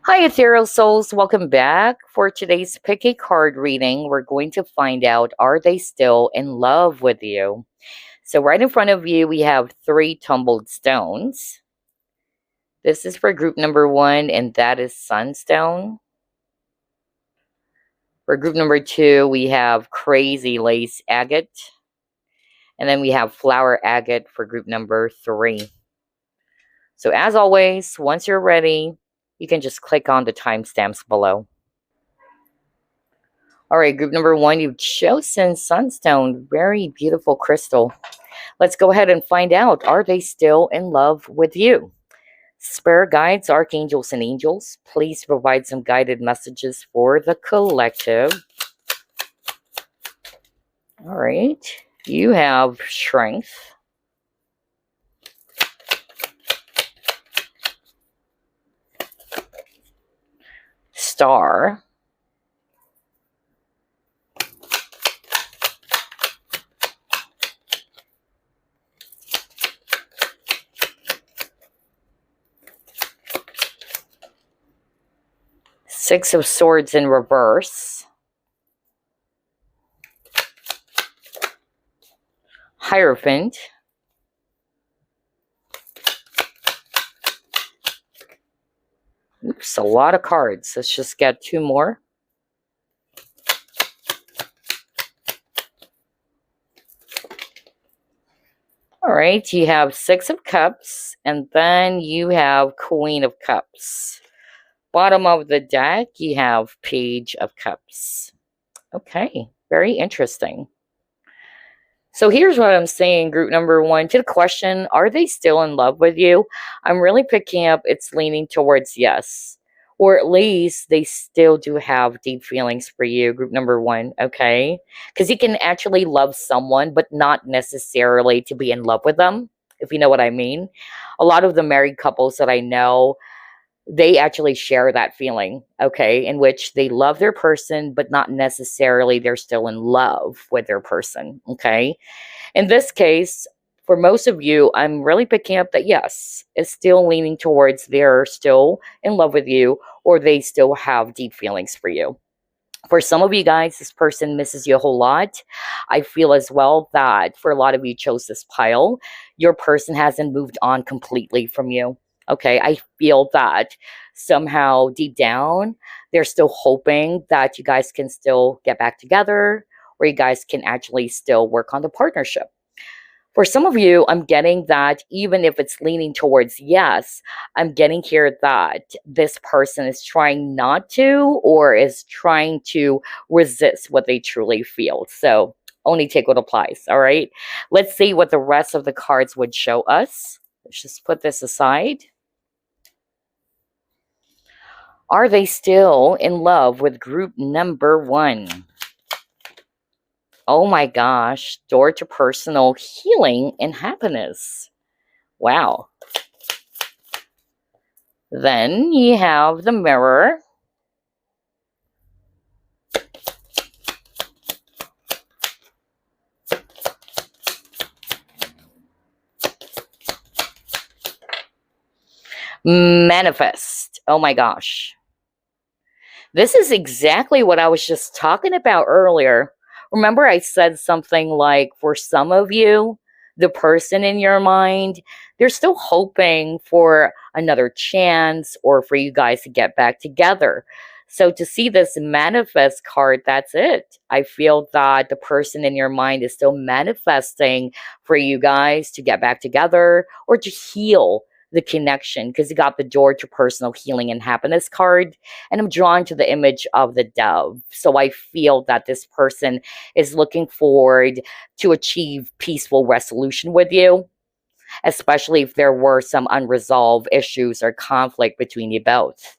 Hi, Ethereal Souls. Welcome back. For today's pick a card reading, we're going to find out, are they still in love with you? So right in front of you, we have 3 tumbled stones. This is for group number 1, and that is Sunstone. For group number 2, we have Crazy Lace Agate. And then we have Flower Agate for group number 3. So as always, once you're ready, you can just click on the timestamps below. All right, group number 1, you've chosen Sunstone. Very beautiful crystal. Let's go ahead and find out, are they still in love with you? Spirit guides, archangels, and angels, please provide some guided messages for the collective. All right, you have strength. Star. Six of Swords in reverse. Hierophant. Oops, a lot of cards. Let's just get 2 more. All right, you have 6 of Cups, and then you have Queen of Cups. Bottom of the deck, you have Page of Cups. Okay, very interesting. So here's what I'm saying, group number 1. To the question, are they still in love with you? I'm really picking up it's leaning towards yes. Or at least they still do have deep feelings for you, group number 1, okay? Because you can actually love someone, but not necessarily to be in love with them, if you know what I mean. A lot of the married couples that I know, they actually share that feeling, okay, in which they love their person, but not necessarily they're still in love with their person, okay? In this case, for most of you, I'm really picking up that yes, it's still leaning towards they're still in love with you or they still have deep feelings for you. For some of you guys, this person misses you a whole lot. I feel as well that for a lot of you chose this pile, your person hasn't moved on completely from you. Okay, I feel that somehow deep down, they're still hoping that you guys can still get back together or you guys can actually still work on the partnership. For some of you, I'm getting that even if it's leaning towards yes, I'm getting here that this person is trying not to or is trying to resist what they truly feel. So only take what applies, all right? Let's see what the rest of the cards would show us. Let's just put this aside. Are they still in love with group number 1? Oh my gosh, door to personal healing and happiness. Wow. Then you have the mirror. Manifest. Oh my gosh. This is exactly what I was just talking about earlier. Remember I said something like, for some of you, the person in your mind, they're still hoping for another chance or for you guys to get back together. So to see this manifest card, that's it. I feel that the person in your mind is still manifesting for you guys to get back together or to heal the connection, because you got the door to personal healing and happiness card, and I'm drawn to the image of the dove. So I feel that this person is looking forward to achieve peaceful resolution with you, especially if there were some unresolved issues or conflict between you both.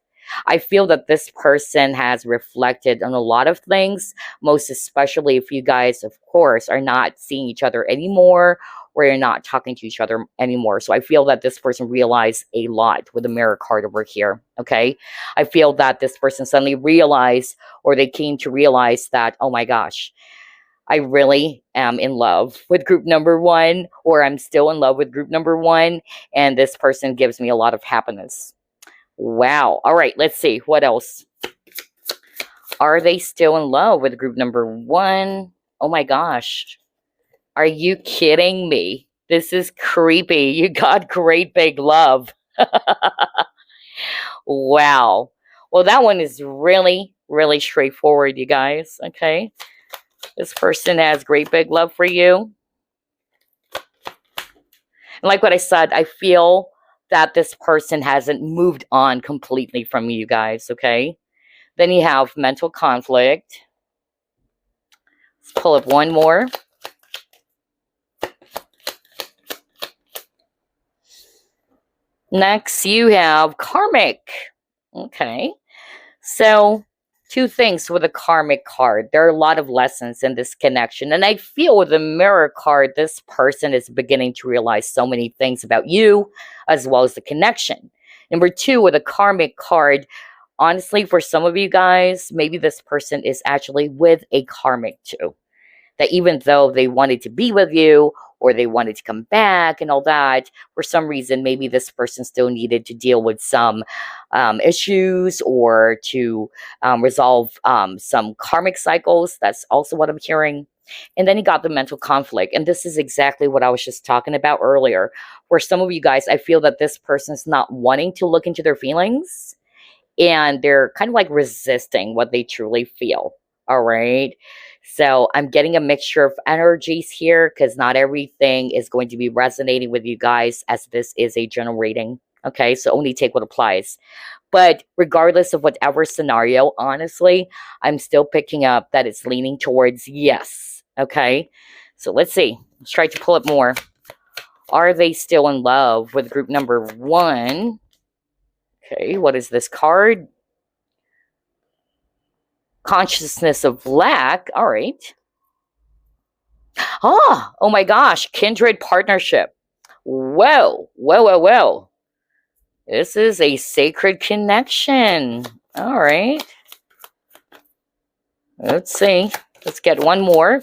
I feel that this person has reflected on a lot of things, most especially if you guys, of course, are not seeing each other anymore or you're not talking to each other anymore. So I feel that this person realized a lot with the mirror card over here, okay? I feel that this person suddenly realized, or they came to realize that, oh my gosh, I really am in love with group number 1, or I'm still in love with group number 1, and this person gives me a lot of happiness. Wow. All right, let's see. What else? Are they still in love with group number 1? Oh my gosh. Are you kidding me? This is creepy. You got great big love. Wow. Well, that one is really, really straightforward, you guys. Okay. This person has great big love for you. And like what I said, I feel that this person hasn't moved on completely from you guys. Okay. Then you have mental conflict. Let's pull up one more. Next, you have karmic. Okay. So, two things with a karmic card. There are a lot of lessons in this connection. And I feel with the mirror card, this person is beginning to realize so many things about you as well as the connection. Number two, with a karmic card, honestly, for some of you guys, maybe this person is actually with a karmic too. That even though they wanted to be with you or they wanted to come back and all that, for some reason, maybe this person still needed to deal with some issues or to resolve some karmic cycles. That's also what I'm hearing. And then you got the mental conflict. And this is exactly what I was just talking about earlier. For some of you guys, I feel that this person's not wanting to look into their feelings and they're kind of like resisting what they truly feel. All right. So I'm getting a mixture of energies here because not everything is going to be resonating with you guys as this is a general reading. Okay. So only take what applies. But regardless of whatever scenario, honestly, I'm still picking up that it's leaning towards yes. Okay. So let's see. Let's try to pull up more. Are they still in love with group number 1? Okay. What is this card? Consciousness of lack. All right. Oh my gosh. Kindred partnership. Whoa. Whoa. This is a sacred connection. All right. Let's see. Let's get one more.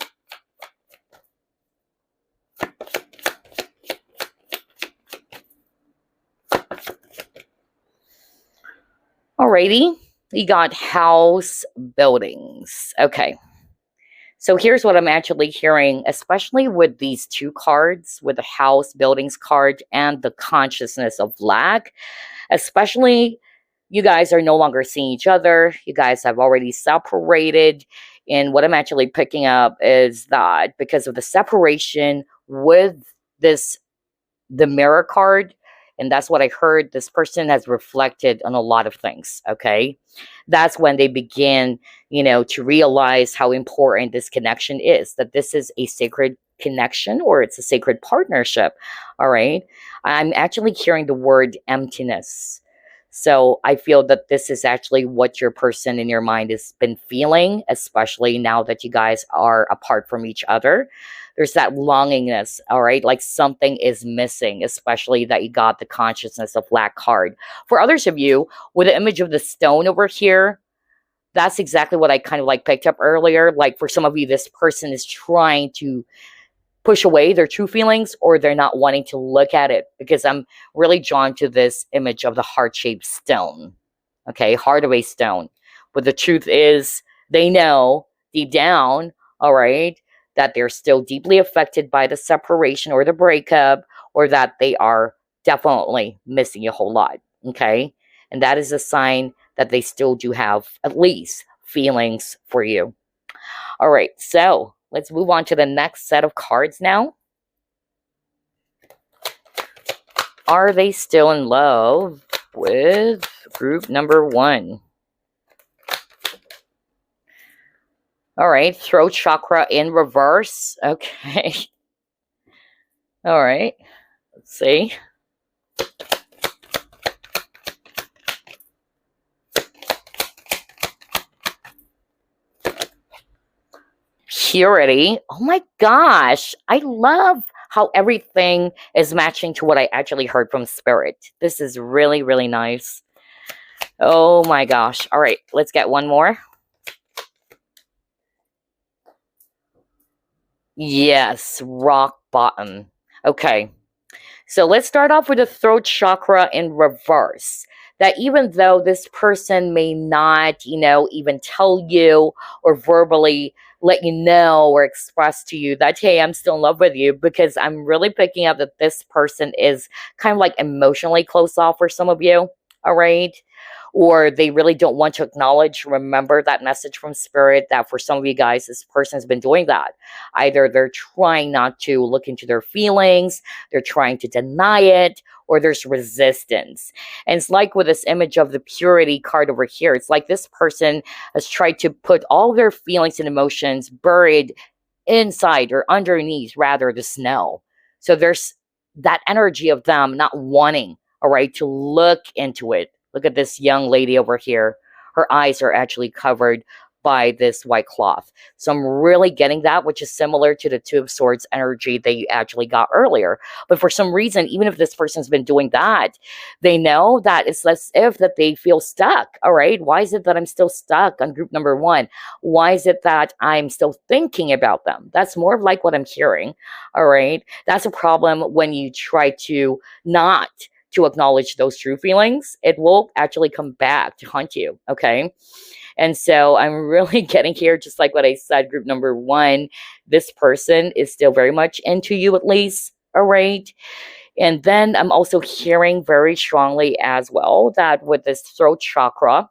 Alrighty. We got house buildings. Okay. So here's what I'm actually hearing, especially with these two cards, with the house buildings card and the consciousness of lack, especially you guys are no longer seeing each other. You guys have already separated. And what I'm actually picking up is that because of the separation with this, the mirror card, and that's what I heard, this person has reflected on a lot of things. Okay. That's when they begin, to realize how important this connection is, that this is a sacred connection or it's a sacred partnership. All right. I'm actually hearing the word emptiness. So I feel that this is actually what your person in your mind has been feeling, especially now that you guys are apart from each other. There's that longingness, all right? Like something is missing, especially that you got the consciousness of lack card. For others of you, with the image of the stone over here, that's exactly what I kind of like picked up earlier. Like for some of you, this person is trying to push away their true feelings or they're not wanting to look at it because I'm really drawn to this image of the heart-shaped stone. Okay, heart of a stone. But the truth is they know deep down, all right, that they're still deeply affected by the separation or the breakup or that they are definitely missing a whole lot. Okay, and that is a sign that they still do have at least feelings for you. All right, so let's move on to the next set of cards now. Are they still in love with group number 1? All right, throat chakra in reverse. Okay. All right, let's see. Purity. Oh my gosh. I love how everything is matching to what I actually heard from Spirit. This is really, really nice. Oh my gosh. All right, let's get one more. Yes, rock bottom. Okay. So let's start off with the throat chakra in reverse. that even though this person may not, even tell you or verbally let you know or express to you that, hey, I'm still in love with you, because I'm really picking up that this person is kind of like emotionally close off for some of you. All right. Or they really don't want to acknowledge, remember that message from spirit, that for some of you guys, this person has been doing that. Either they're trying not to look into their feelings, they're trying to deny it, or there's resistance. And it's like with this image of the purity card over here, it's like this person has tried to put all their feelings and emotions buried inside, or underneath rather, the snow. So there's that energy of them not wanting, all right, to look into it. Look at this young lady over here. Her eyes are actually covered by this white cloth. So I'm really getting that, which is similar to the Two of Swords energy that you actually got earlier. But for some reason, even if this person's been doing that, they know that it's as if that they feel stuck. All right. Why is it that I'm still stuck on group number one? Why is it that I'm still thinking about them? That's more of like what I'm hearing. All right. That's a problem when you try to not to acknowledge those true feelings. It will actually come back to haunt you. Okay. And so I'm really getting here, just like what I said, group number one, this person is still very much into you, at least. All right. And then I'm also hearing very strongly as well that with this throat chakra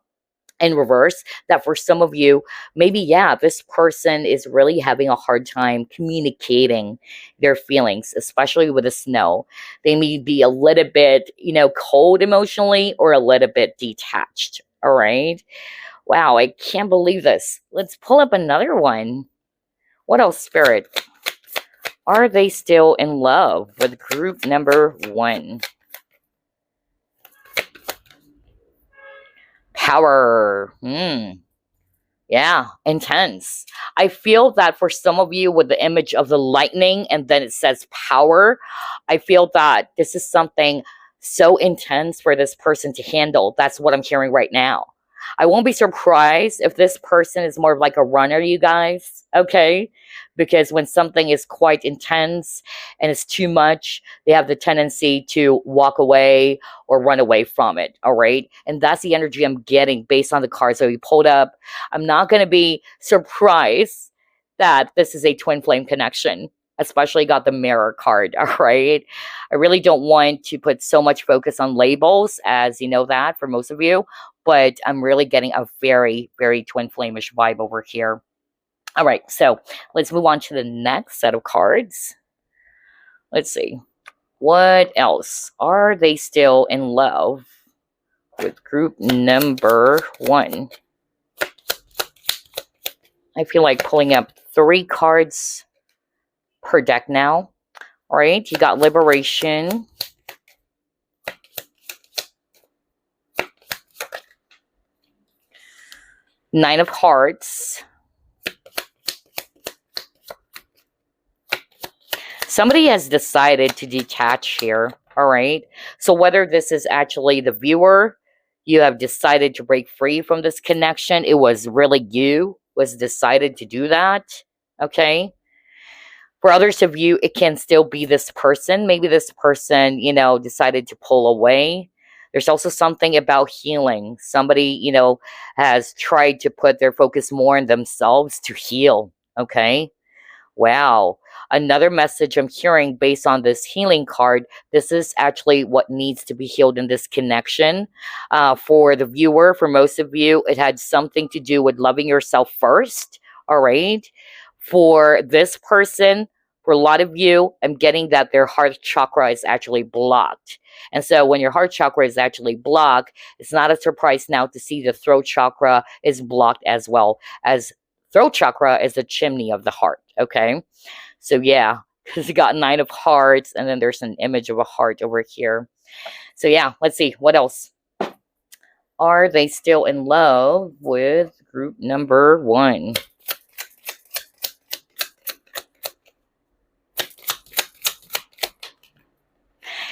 in reverse, that for some of you, maybe, yeah, this person is really having a hard time communicating their feelings, especially with the snow. They may be a little bit, cold emotionally, or a little bit detached. All right. Wow, I can't believe this. Let's pull up another one. What else, Spirit? Are they still in love with group number one? Power. Yeah, intense. I feel that for some of you, with the image of the lightning and then it says power, I feel that this is something so intense for this person to handle. That's what I'm hearing right now. I won't be surprised if this person is more of like a runner, you guys, okay? Because when something is quite intense and it's too much, they have the tendency to walk away or run away from it, all right? And that's the energy I'm getting based on the cards that we pulled up. I'm not going to be surprised that this is a twin flame connection, especially got the mirror card, all right? I really don't want to put so much focus on labels, as you know that for most of you, but I'm really getting a very, very twin flamish vibe over here. All right, so let's move on to the next set of cards. Let's see. What else? Are they still in love with group number one? I feel like pulling up 3 cards per deck now. All right, you got Liberation, Nine of Hearts. Somebody has decided to detach here, all right? So whether this is actually the viewer, you have decided to break free from this connection, it was really you was decided to do that, okay? For others of you, it can still be this person. Maybe this person, decided to pull away. There's also something about healing. Somebody, has tried to put their focus more on themselves to heal, okay? Wow. Another message I'm hearing based on this healing card, this is actually what needs to be healed in this connection. For the viewer, for most of you, it had something to do with loving yourself first. All right. For this person, for a lot of you, I'm getting that their heart chakra is actually blocked. And so when your heart chakra is actually blocked, it's not a surprise now to see the throat chakra is blocked as well, as throat chakra is the chimney of the heart. Okay. So yeah, because you got 9 of Hearts, and then there's an image of a heart over here. So yeah, let's see. What else? Are they still in love with group number one?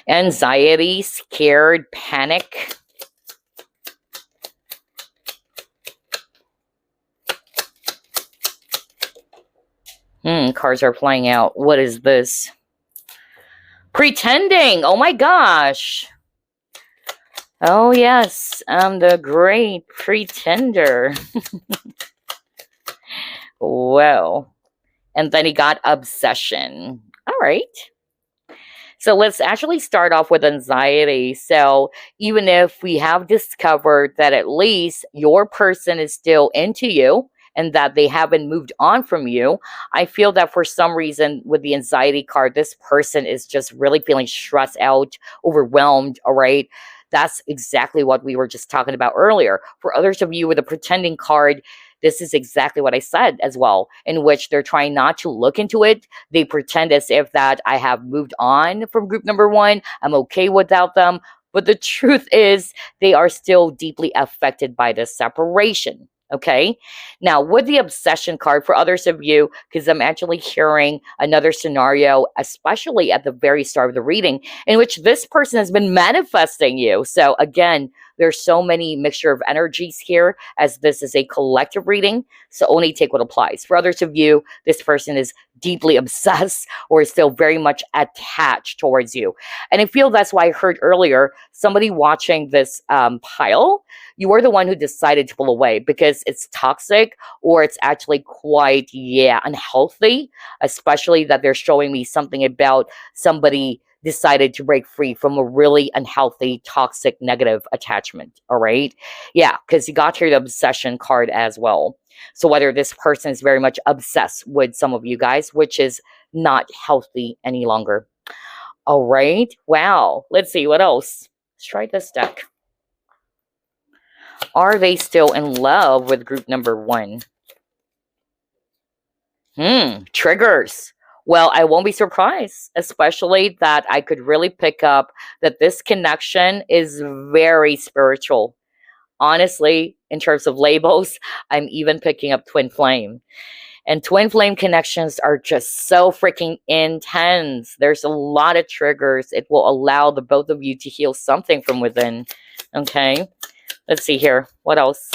Anxiety, scared, panic. Cards are flying out. What is this? Pretending. Oh my gosh. Oh, yes, I'm the great pretender. Well, and then he got obsession. All right. So let's actually start off with anxiety. So even if we have discovered that at least your person is still into you and that they haven't moved on from you, I feel that for some reason with the anxiety card, this person is just really feeling stressed out, overwhelmed. All right. That's exactly what we were just talking about earlier. For others of you with a pretending card, this is exactly what I said as well, in which they're trying not to look into it. They pretend as if that I have moved on from group number one. I'm okay without them. But the truth is, they are still deeply affected by the separation. Okay. Now, with the obsession card, for others of you, because I'm actually hearing another scenario, especially at the very start of the reading, in which this person has been manifesting you. So, again, there's so many mixture of energies here, as this is a collective reading. So, only take what applies. For others of you, this person is deeply obsessed or is still very much attached towards you. And I feel that's why I heard earlier somebody watching this pile, you are the one who decided to pull away because it's toxic or it's actually quite, yeah, unhealthy, especially that they're showing me something about somebody decided to break free from a really unhealthy, toxic, negative attachment. All right. Yeah, because you got here the obsession card as well. So whether this person is very much obsessed with some of you guys, which is not healthy any longer. All right. Wow. Let's see what else. Let's try this deck. Are they still in love with group number one? Triggers. Well, I won't be surprised, especially that I could really pick up that this connection is very spiritual. Honestly, in terms of labels, I'm even picking up twin flame. And twin flame connections are just so freaking intense. There's a lot of triggers. It will allow the both of you to heal something from within. Okay. Let's see here. What else?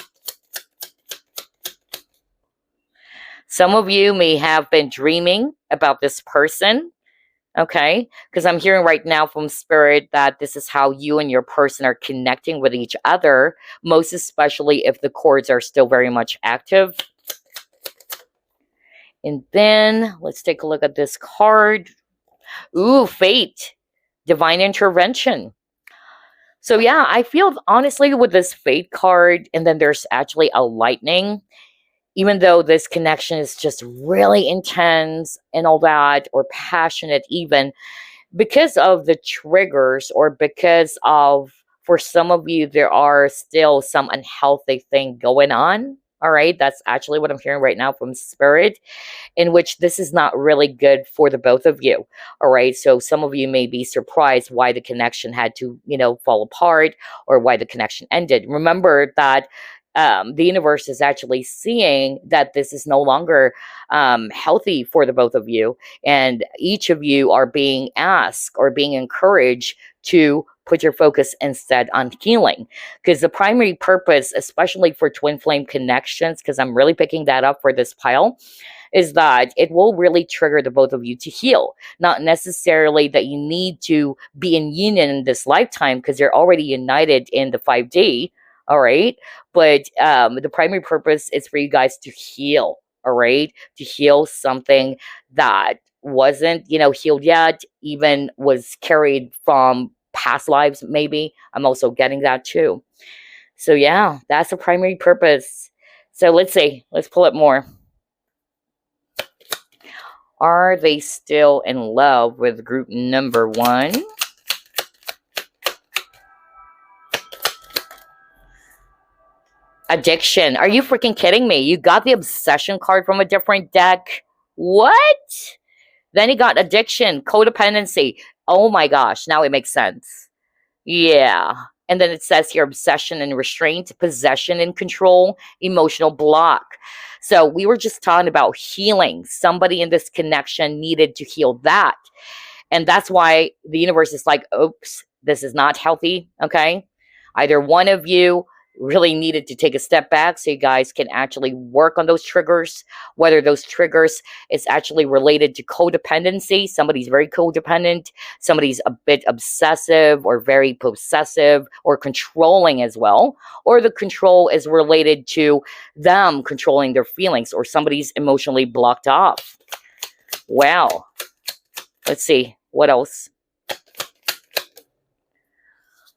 Some of you may have been dreaming about this person. Okay. Because I'm hearing right now from spirit that this is how you and your person are connecting with each other, most especially if the cords are still very much active. And then let's take a look at this card. Ooh, fate, divine intervention. So yeah, I feel honestly with this fate card, and then there's actually a lightning, even though this connection is just really intense and all that, or passionate even, because of the triggers or because of, for some of you, there are still some unhealthy thing going on. All right, that's actually what I'm hearing right now from spirit, in which this is not really good for the both of you. All right. So some of you may be surprised why the connection had to, fall apart or why the connection ended. Remember that the universe is actually seeing that this is no longer healthy for the both of you. And each of you are being asked or being encouraged to put your focus instead on healing. Because the primary purpose, especially for twin flame connections, because I'm really picking that up for this pile, is that it will really trigger the both of you to heal. Not necessarily that you need to be in union in this lifetime because you're already united in the 5D. All right. But the primary purpose is for you guys to heal. All right. To heal something that wasn't, healed yet, even was carried from past lives, maybe. I'm also getting that too. So, yeah, that's the primary purpose. So, let's see. Let's pull it more. Are they still in love with group number one? Addiction. Are you freaking kidding me? You got the obsession card from a different deck. What? Then he got addiction, codependency. Oh my gosh, now it makes sense. Yeah. And then it says here obsession and restraint, possession and control, emotional block. So we were just talking about healing. Somebody in this connection needed to heal that. And that's why the universe is like, oops, this is not healthy. Okay. Either one of you really needed to take a step back so you guys can actually work on those triggers, whether those triggers is actually related to codependency. Somebody's very codependent, somebody's a bit obsessive or very possessive or controlling as well, or the control is related to them controlling their feelings, or somebody's emotionally blocked off. Wow. Let's see what else.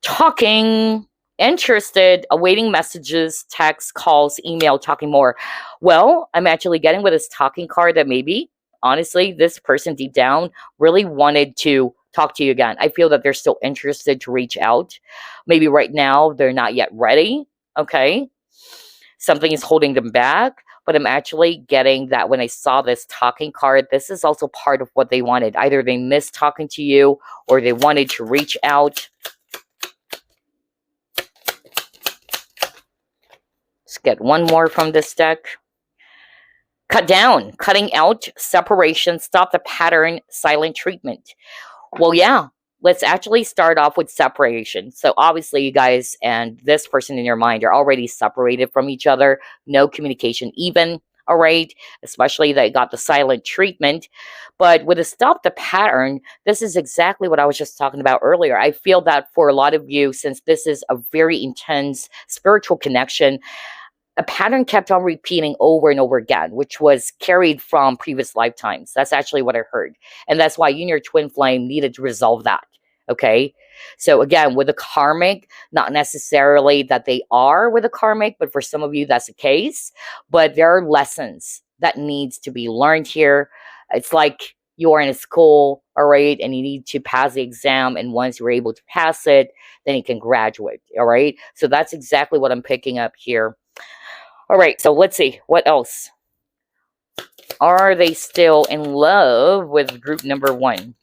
Talking, interested, awaiting messages, texts, calls, email, talking more. Well, I'm actually getting with this talking card that maybe, honestly, this person deep down really wanted to talk to you again. I feel that they're still interested to reach out. Maybe right now they're not yet ready. Okay. Something is holding them back. But I'm actually getting that when I saw this talking card, this is also part of what they wanted. Either they missed talking to you or they wanted to reach out. Let's get one more from this deck. Cut down, cutting out, separation, stop the pattern, silent treatment. Well, yeah, let's actually start off with separation. So obviously you guys and this person in your mind are already separated from each other. No communication even. All right, especially they got the silent treatment. But with a stop the pattern, this is exactly what I was just talking about earlier. I feel that for a lot of you, since this is a very intense spiritual connection, a pattern kept on repeating over and over again, which was carried from previous lifetimes. That's actually what I heard. And that's why you and your twin flame needed to resolve that. Okay. So again, with a karmic, not necessarily that they are with a karmic, but for some of you, that's the case. But there are lessons that needs to be learned here. It's like you're in a school, all right, and you need to pass the exam. And once you're able to pass it, then you can graduate. All right. So that's exactly what I'm picking up here. All right, so let's see. What else? Are they still in love with group number 1?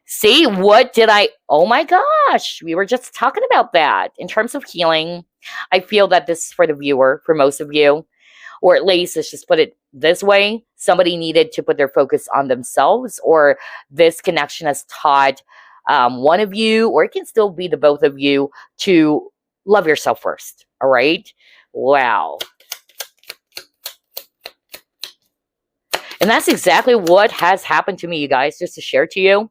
See, what did I... Oh my gosh, we were just talking about that. In terms of healing, I feel that this is for the viewer, for most of you. Or at least, let's just put it this way. Somebody needed to put their focus on themselves, or this connection has taught one of you, or it can still be the both of you, to love yourself first. All right? Wow. And that's exactly what has happened to me, you guys, just to share to you.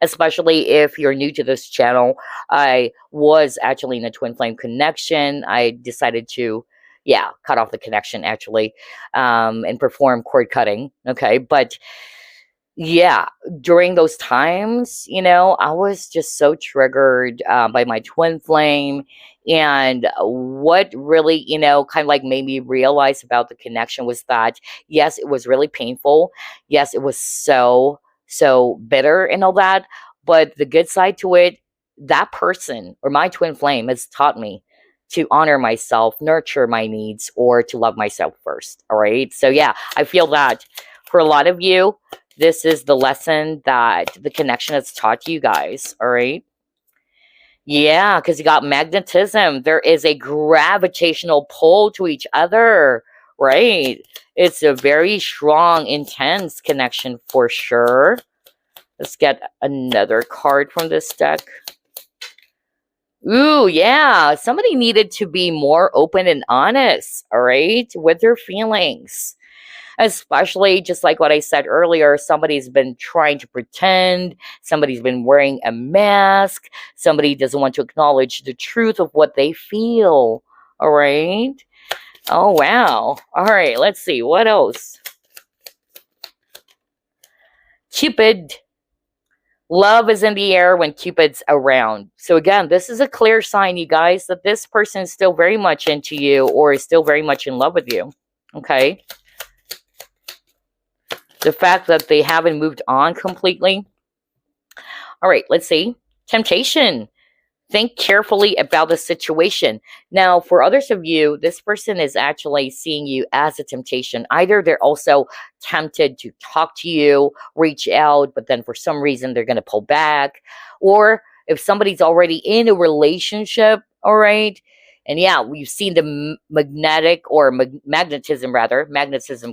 Especially if you're new to this channel. I was actually in a twin flame connection. I decided to, cut off the connection actually, and perform cord cutting. Okay. But yeah, during those times, I was just so triggered by my twin flame. And what really, kind of like made me realize about the connection was that, yes, it was really painful. Yes, it was so bitter and all that. But the good side to it, that person or my twin flame has taught me to honor myself, nurture my needs, or to love myself first. All right. So yeah, I feel that for a lot of you, this is the lesson that the connection has taught you guys. All right. Yeah, because you got magnetism. There is a gravitational pull to each other. Right. It's a very strong, intense connection for sure. Let's get another card from this deck. Ooh, yeah. Somebody needed to be more open and honest, all right, with their feelings. Especially, just like what I said earlier, somebody's been trying to pretend, somebody's been wearing a mask, somebody doesn't want to acknowledge the truth of what they feel, all right? Oh, wow. All right, let's see. What else? Cupid. Love is in the air when Cupid's around. So again, this is a clear sign, you guys, that this person is still very much into you or is still very much in love with you. Okay? The fact that they haven't moved on completely. All right, let's see. Temptation. Think carefully about the situation. Now, for others of you, this person is actually seeing you as a temptation. Either they're also tempted to talk to you, reach out, but then for some reason they're going to pull back. Or if somebody's already in a relationship, all right, And yeah, we've seen the magnetic or magnetism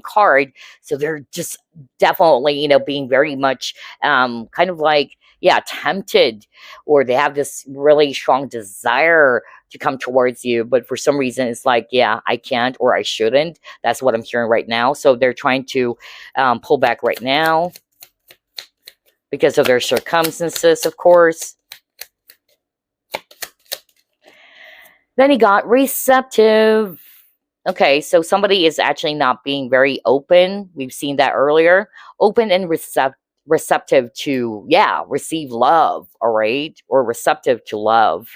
card. So they're just definitely, being very much kind of like, yeah, tempted, or they have this really strong desire to come towards you. But for some reason, it's like, yeah, I can't or I shouldn't. That's what I'm hearing right now. So they're trying to pull back right now because of their circumstances, of course. Then he got receptive. Okay, so somebody is actually not being very open. We've seen that earlier. Open and receptive to, yeah, receive love, all right? Or receptive to love.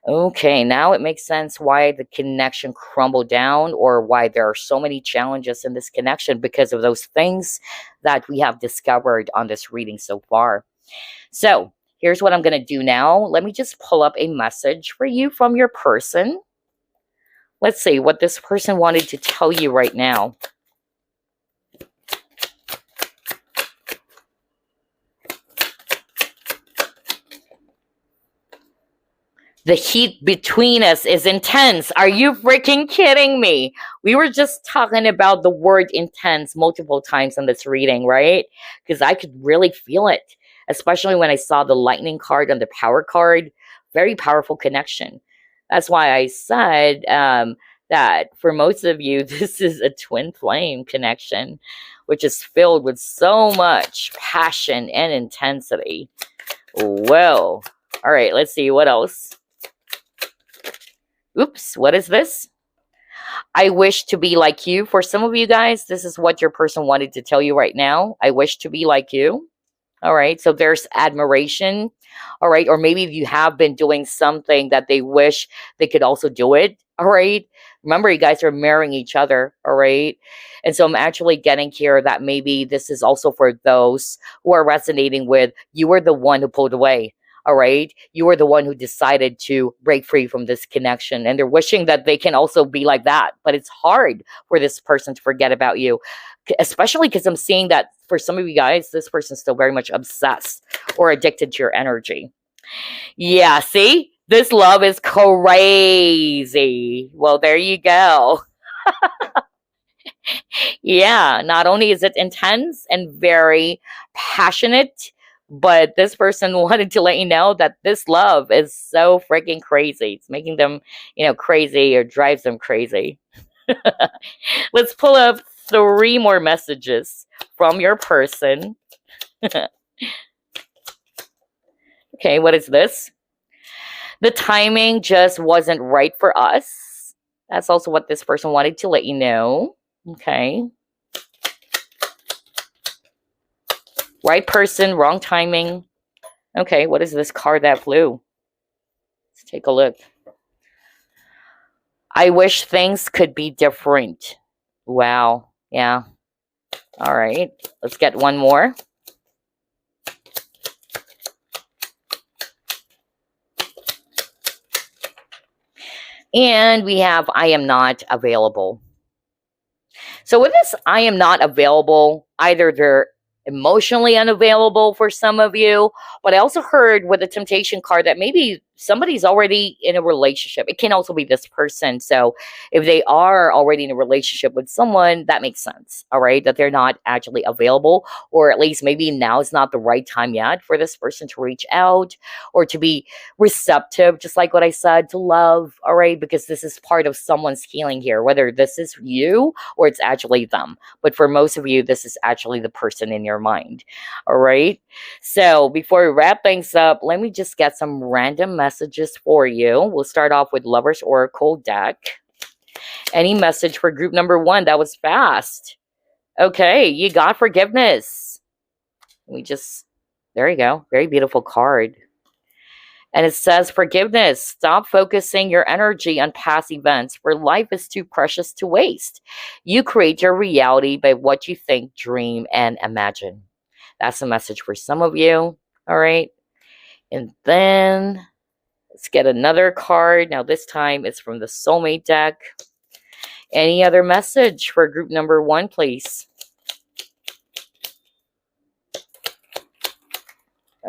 Okay, now it makes sense why the connection crumbled down, or why there are so many challenges in this connection, because of those things that we have discovered on this reading so far. So here's what I'm going to do now. Let me just pull up a message for you from your person. Let's see what this person wanted to tell you right now. The heat between us is intense. Are you freaking kidding me? We were just talking about the word intense multiple times in this reading, right? Because I could really feel it, especially when I saw the lightning card and the power card. Very powerful connection. That's why I said that for most of you, this is a twin flame connection, which is filled with so much passion and intensity. Well, all right, let's see what else. Oops, what is this? I wish to be like you. For some of you guys, this is what your person wanted to tell you right now. I wish to be like you. All right, so there's admiration. All right, or maybe you have been doing something that they wish they could also do it. All right, remember, you guys are marrying each other. All right, and so I'm actually getting here that maybe this is also for those who are resonating with, you were the one who pulled away. All right, you were the one who decided to break free from this connection, and they're wishing that they can also be like that. But it's hard for this person to forget about you, especially because I'm seeing that for some of you guys, this person's still very much obsessed or addicted to your energy. Yeah, see? This love is crazy. Well, there you go. Yeah, not only is it intense and very passionate, but this person wanted to let you know that this love is so freaking crazy. It's making them, crazy, or drives them crazy. Let's pull up 3 more messages from your person. Okay, what is this? The timing just wasn't right for us. That's also what this person wanted to let you know. Okay. Right person, wrong timing. Okay, what is this card that flew? Let's take a look. I wish things could be different. Wow. Yeah. All right. Let's get one more. And we have, I am not available. So with this, I am not available, either they're emotionally unavailable for some of you, but I also heard with the temptation card that maybe somebody's already in a relationship. It can also be this person. So if they are already in a relationship with someone, that makes sense. All right, that they're not actually available, or at least maybe now is not the right time yet for this person to reach out or to be receptive, just like what I said, to love. All right, because this is part of someone's healing here, whether this is you or it's actually them. But for most of you, this is actually the person in your mind. All right, so before we wrap things up, let me just get some random messages for you. We'll start off with Lover's Oracle deck. Any message for group number 1? That was fast. Okay, you got forgiveness. There you go. Very beautiful card. And it says forgiveness. Stop focusing your energy on past events, for life is too precious to waste. You create your reality by what you think, dream, and imagine. That's a message for some of you. All right. And then let's get another card. Now this time it's from the Soulmate deck. Any other message for group number 1, please?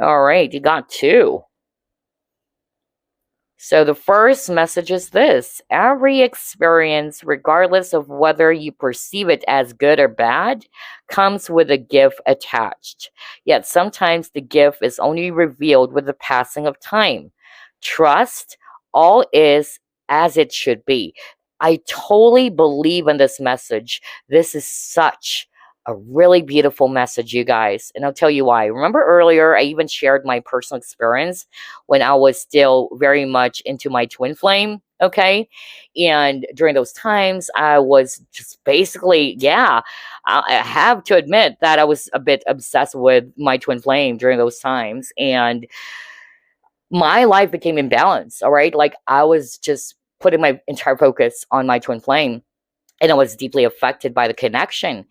All right, you got 2. So the first message is this: every experience, regardless of whether you perceive it as good or bad, comes with a gift attached. Yet sometimes the gift is only revealed with the passing of time. Trust all is as it should be. I totally believe in this message. This is such a really beautiful message, you guys. And I'll tell you why. Remember earlier, I even shared my personal experience when I was still very much into my twin flame. Okay. And during those times, I was just basically, yeah, I have to admit that I was a bit obsessed with my twin flame during those times. And my life became imbalanced. All right. Like I was just putting my entire focus on my twin flame, and I was deeply affected by the connection.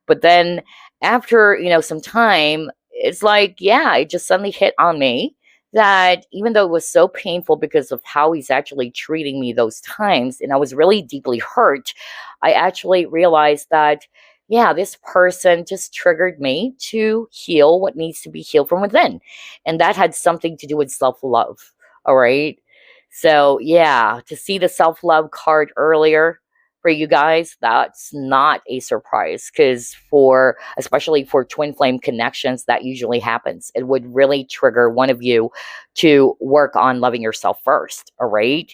But then after, some time, it's like, yeah, it just suddenly hit on me that even though it was so painful because of how he's actually treating me those times, and I was really deeply hurt, I actually realized that, yeah, this person just triggered me to heal what needs to be healed from within. And that had something to do with self love. All right. So, yeah, to see the self love card earlier for you guys, that's not a surprise because especially for twin flame connections, that usually happens. It would really trigger one of you to work on loving yourself first. All right.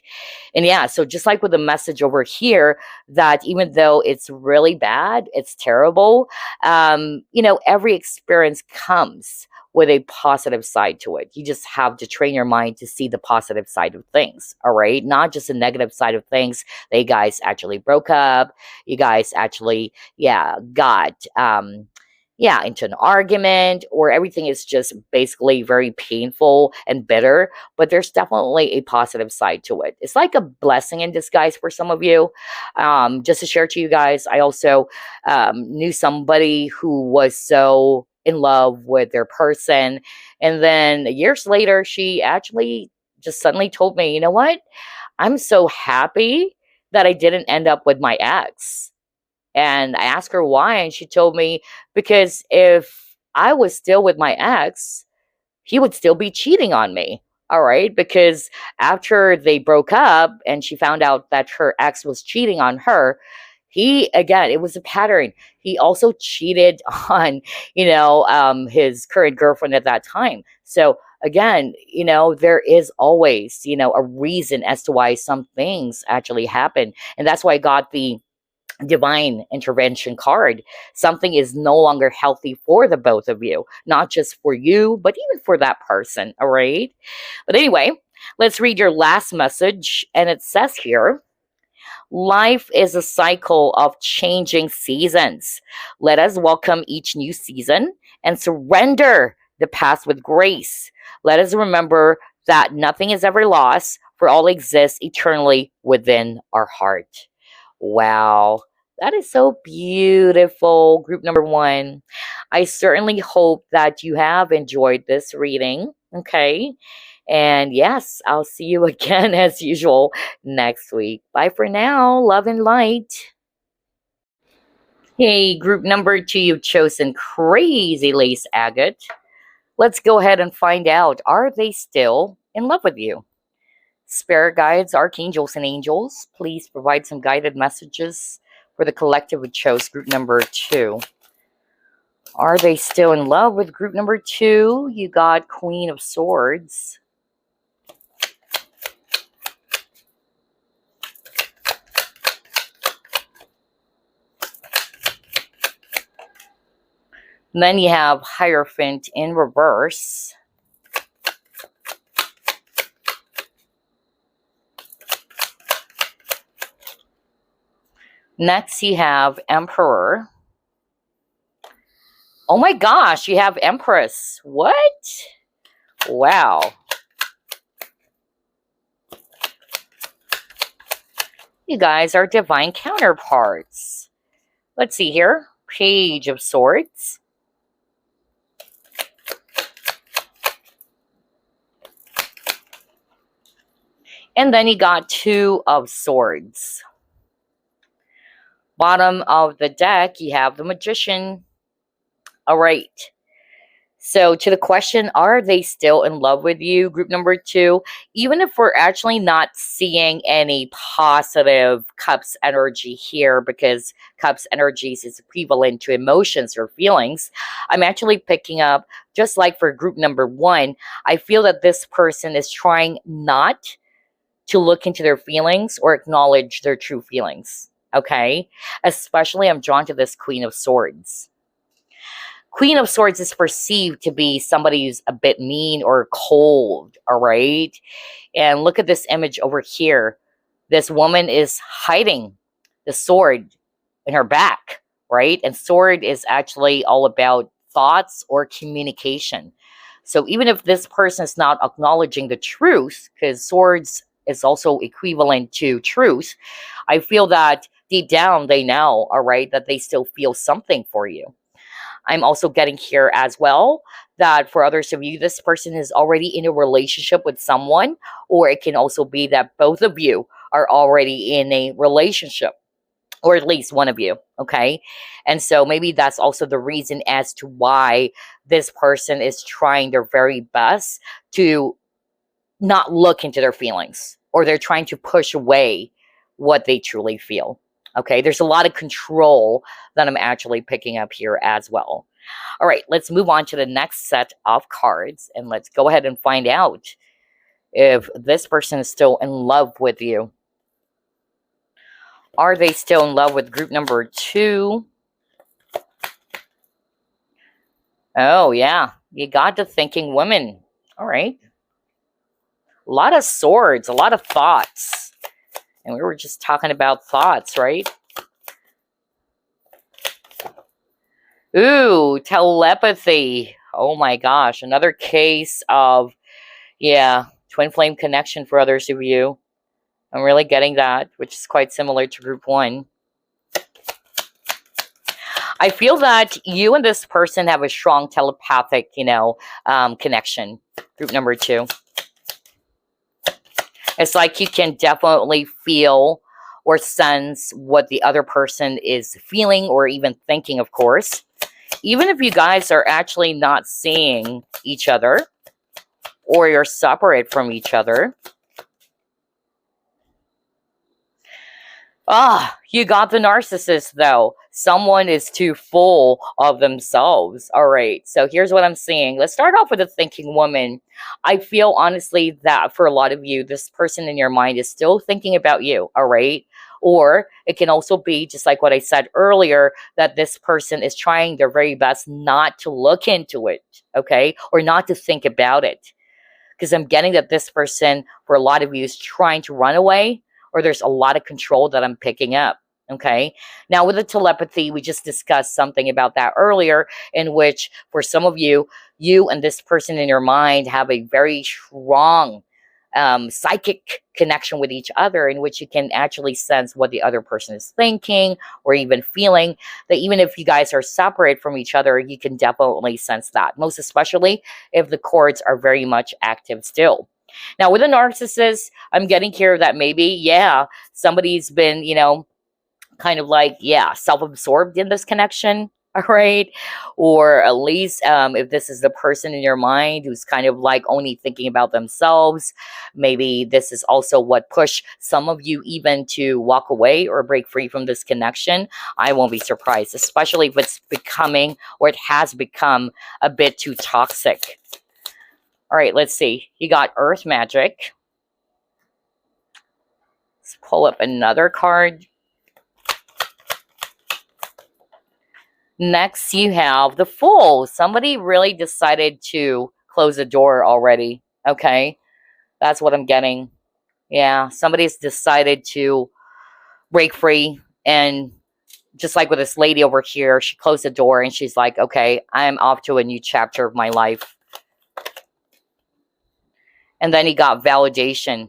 And yeah, so just like with the message over here, that even though it's really bad, it's terrible, every experience comes with a positive side to it. You just have to train your mind to see the positive side of things, all right? Not just the negative side of things. They guys actually broke up. You guys actually, yeah, got into an argument, or everything is just basically very painful and bitter, but there's definitely a positive side to it. It's like a blessing in disguise for some of you. Just to share to you guys, I also knew somebody who was so in love with their person. And then years later, she actually just suddenly told me, you know what? I'm so happy that I didn't end up with my ex. And I asked her why, and she told me because if I was still with my ex, he would still be cheating on me. All right. Because after they broke up and she found out that her ex was cheating on her, again, it was a pattern. He also cheated on, his current girlfriend at that time. So again, there is always, a reason as to why some things actually happen. And that's why I got the divine intervention card. Something is no longer healthy for the both of you, not just for you, but even for that person. All right. But anyway, let's read your last message. And it says here, life is a cycle of changing seasons. Let us welcome each new season and surrender the past with grace. Let us remember that nothing is ever lost, for all exists eternally within our heart. Wow. That is so beautiful, group number one. I certainly hope that you have enjoyed this reading. Okay. And yes, I'll see you again as usual next week. Bye for now. Love and light. Hey, group number two, you've chosen Crazy Lace Agate. Let's go ahead and find out, are they still in love with you? Spirit guides, archangels, and angels, please provide some guided messages for the collective who chose group number two. Are they still in love with group number two? You got Queen of Swords. And then you have Hierophant in reverse. Next, you have Emperor. Oh my gosh, you have Empress. What? Wow. You guys are divine counterparts. Let's see here. Page of Swords. And then you got Two of Swords. Bottom of the deck, you have the Magician. All right. So, to the question, are they still in love with you? Group number two, even if we're actually not seeing any positive cups energy here, because cups energies is equivalent to emotions or feelings, I'm actually picking up, just like for group number one, I feel that this person is trying not to look into their feelings or acknowledge their true feelings. Okay. Especially, I'm drawn to this Queen of Swords. Queen of Swords is perceived to be somebody who's a bit mean or cold, all right? And look at this image over here. This woman is hiding the sword in her back, right? And sword is actually all about thoughts or communication. So even if this person is not acknowledging the truth, because swords is also equivalent to truth, I feel that deep down they know, all right, that they still feel something for you. I'm also getting here as well that for others of you, this person is already in a relationship with someone, or it can also be that both of you are already in a relationship, or at least one of you. Okay. And so maybe that's also the reason as to why this person is trying their very best to not look into their feelings, or they're trying to push away what they truly feel. Okay, there's a lot of control that I'm actually picking up here as well. All right, let's move on to the next set of cards and let's go ahead and find out if this person is still in love with you. Are they still in love with group number two? Oh, yeah, you got the thinking woman. All right. A lot of swords, a lot of thoughts. And we were just talking about thoughts, right? Ooh, telepathy. Oh my gosh. Another case of, yeah, twin flame connection for others of you. I'm really getting that, which is quite similar to group one. I feel that you and this person have a strong telepathic, connection. Group number two. It's like you can definitely feel or sense what the other person is feeling or even thinking, of course. Even if you guys are actually not seeing each other or you're separate from each other. You got the narcissist, though. Someone is too full of themselves. All right, so here's what I'm seeing. Let's start off with a thinking woman. I feel, honestly, that for a lot of you, this person in your mind is still thinking about you, all right? Or it can also be, just like what I said earlier, that this person is trying their very best not to look into it, okay? Or not to think about it. Because I'm getting that this person, for a lot of you, is trying to run away, or there's a lot of control that I'm picking up. Okay. Now, with the telepathy, we just discussed something about that earlier, in which for some of you, you and this person in your mind have a very strong psychic connection with each other, in which you can actually sense what the other person is thinking or even feeling. That even if you guys are separate from each other, you can definitely sense that, most especially if the chords are very much active still. Now, with a narcissist, I'm getting here that maybe, yeah, somebody's been, kind of like, yeah, self-absorbed in this connection. All right. Or at least if this is the person in your mind who's kind of like only thinking about themselves, maybe this is also what pushed some of you even to walk away or break free from this connection. I won't be surprised, especially if it's becoming, or it has become, a bit too toxic. All right, let's see. You got Earth Magic. Let's pull up another card. Next, you have the Fool. Somebody really decided to close the door already. Okay, that's what I'm getting. Yeah, somebody's decided to break free. And just like with this lady over here, she closed the door and she's like, okay, I'm off to a new chapter of my life. And then he got validation.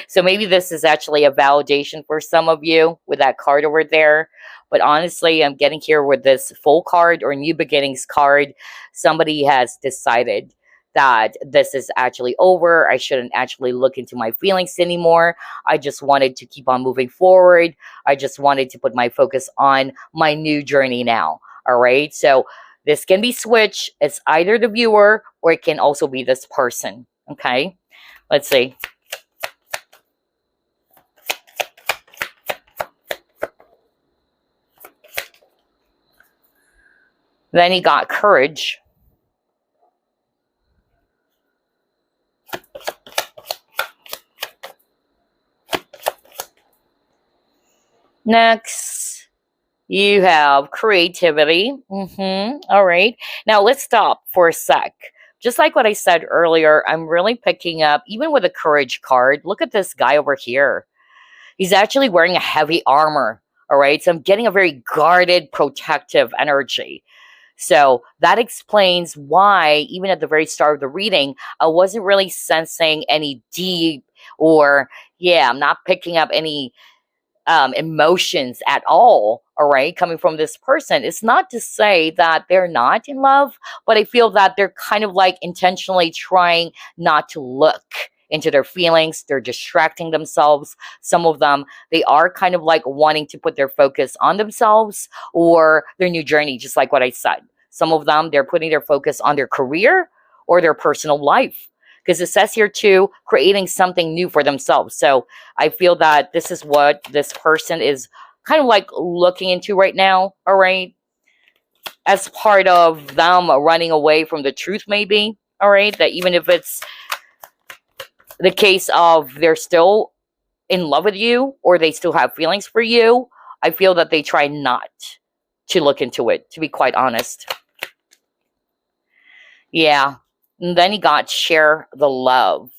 So maybe this is actually a validation for some of you with that card over there. But honestly, I'm getting here with this Full card or New Beginnings card. Somebody has decided that this is actually over. I shouldn't actually look into my feelings anymore. I just wanted to keep on moving forward. I just wanted to put my focus on my new journey now. All right. So This can be switched. It's either the viewer or it can also be this person. Okay, let's see. Then he got courage. Next, you have creativity. All right. Now let's stop for a sec. Just like what I said earlier, I'm really picking up, even with a courage card, look at this guy over here. He's actually wearing a heavy armor. All right. So I'm getting a very guarded, protective energy. So that explains why, even at the very start of the reading, I wasn't really sensing any deep or, yeah, I'm not picking up any emotions at all right, coming from this person. It's not to say that they're not in love, but I feel that they're kind of like intentionally trying not to look into their feelings. They're distracting themselves. Some of them, they are kind of like wanting to put their focus on themselves or their new journey, just like what I said. Some of them, they're putting their focus on their career or their personal life, because it says here too, creating something new for themselves. So I feel that this is what this person is kind of like looking into right now, all right? As part of them running away from the truth, maybe, all right? That even if it's the case of they're still in love with you or they still have feelings for you, I feel that they try not to look into it, to be quite honest. Yeah. And then he got share the love.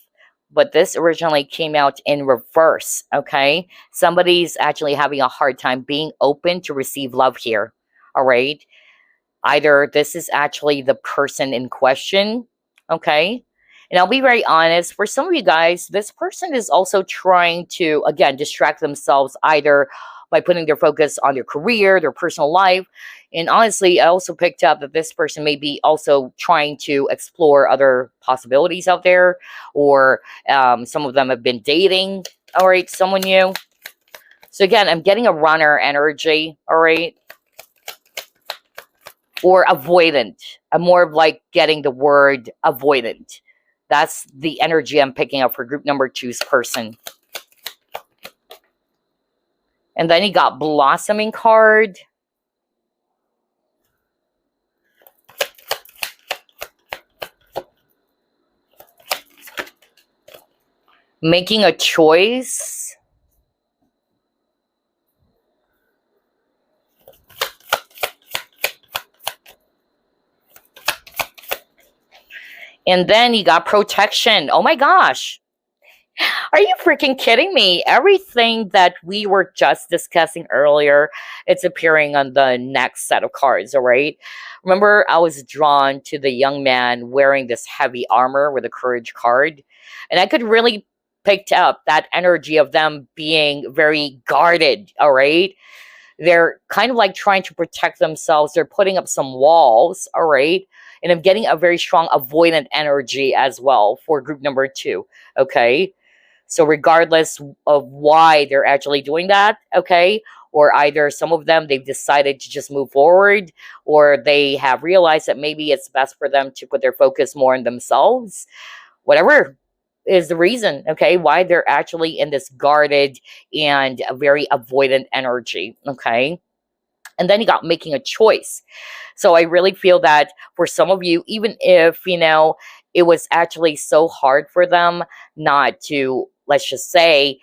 But this originally came out in reverse, okay? Somebody's actually having a hard time being open to receive love here, all right? Either this is actually the person in question, okay? And I'll be very honest, for some of you guys, this person is also trying to, again, distract themselves either by putting their focus on their career, their personal life. And honestly, I also picked up that this person may be also trying to explore other possibilities out there, or some of them have been dating, all right, someone new. So again, I'm getting a runner energy, all right? Or avoidant. I'm more of like getting the word avoidant. That's the energy I'm picking up for group number 2's person. And then he got blossoming card. Making a choice. And then you got protection. Oh my gosh. Are you freaking kidding me? Everything that we were just discussing earlier, it's appearing on the next set of cards, all right? Remember, I was drawn to the young man wearing this heavy armor with a courage card. And I could really pick up that energy of them being very guarded, all right? They're kind of like trying to protect themselves. They're putting up some walls, all right? And I'm getting a very strong avoidant energy as well for group number 2, okay? So regardless of why they're actually doing that, okay, or either some of them, they've decided to just move forward, or they have realized that maybe it's best for them to put their focus more on themselves, whatever is the reason, okay, why they're actually in this guarded and very avoidant energy, okay? And then you got making a choice. So I really feel that for some of you, even if, it was actually so hard for them not to, let's just say,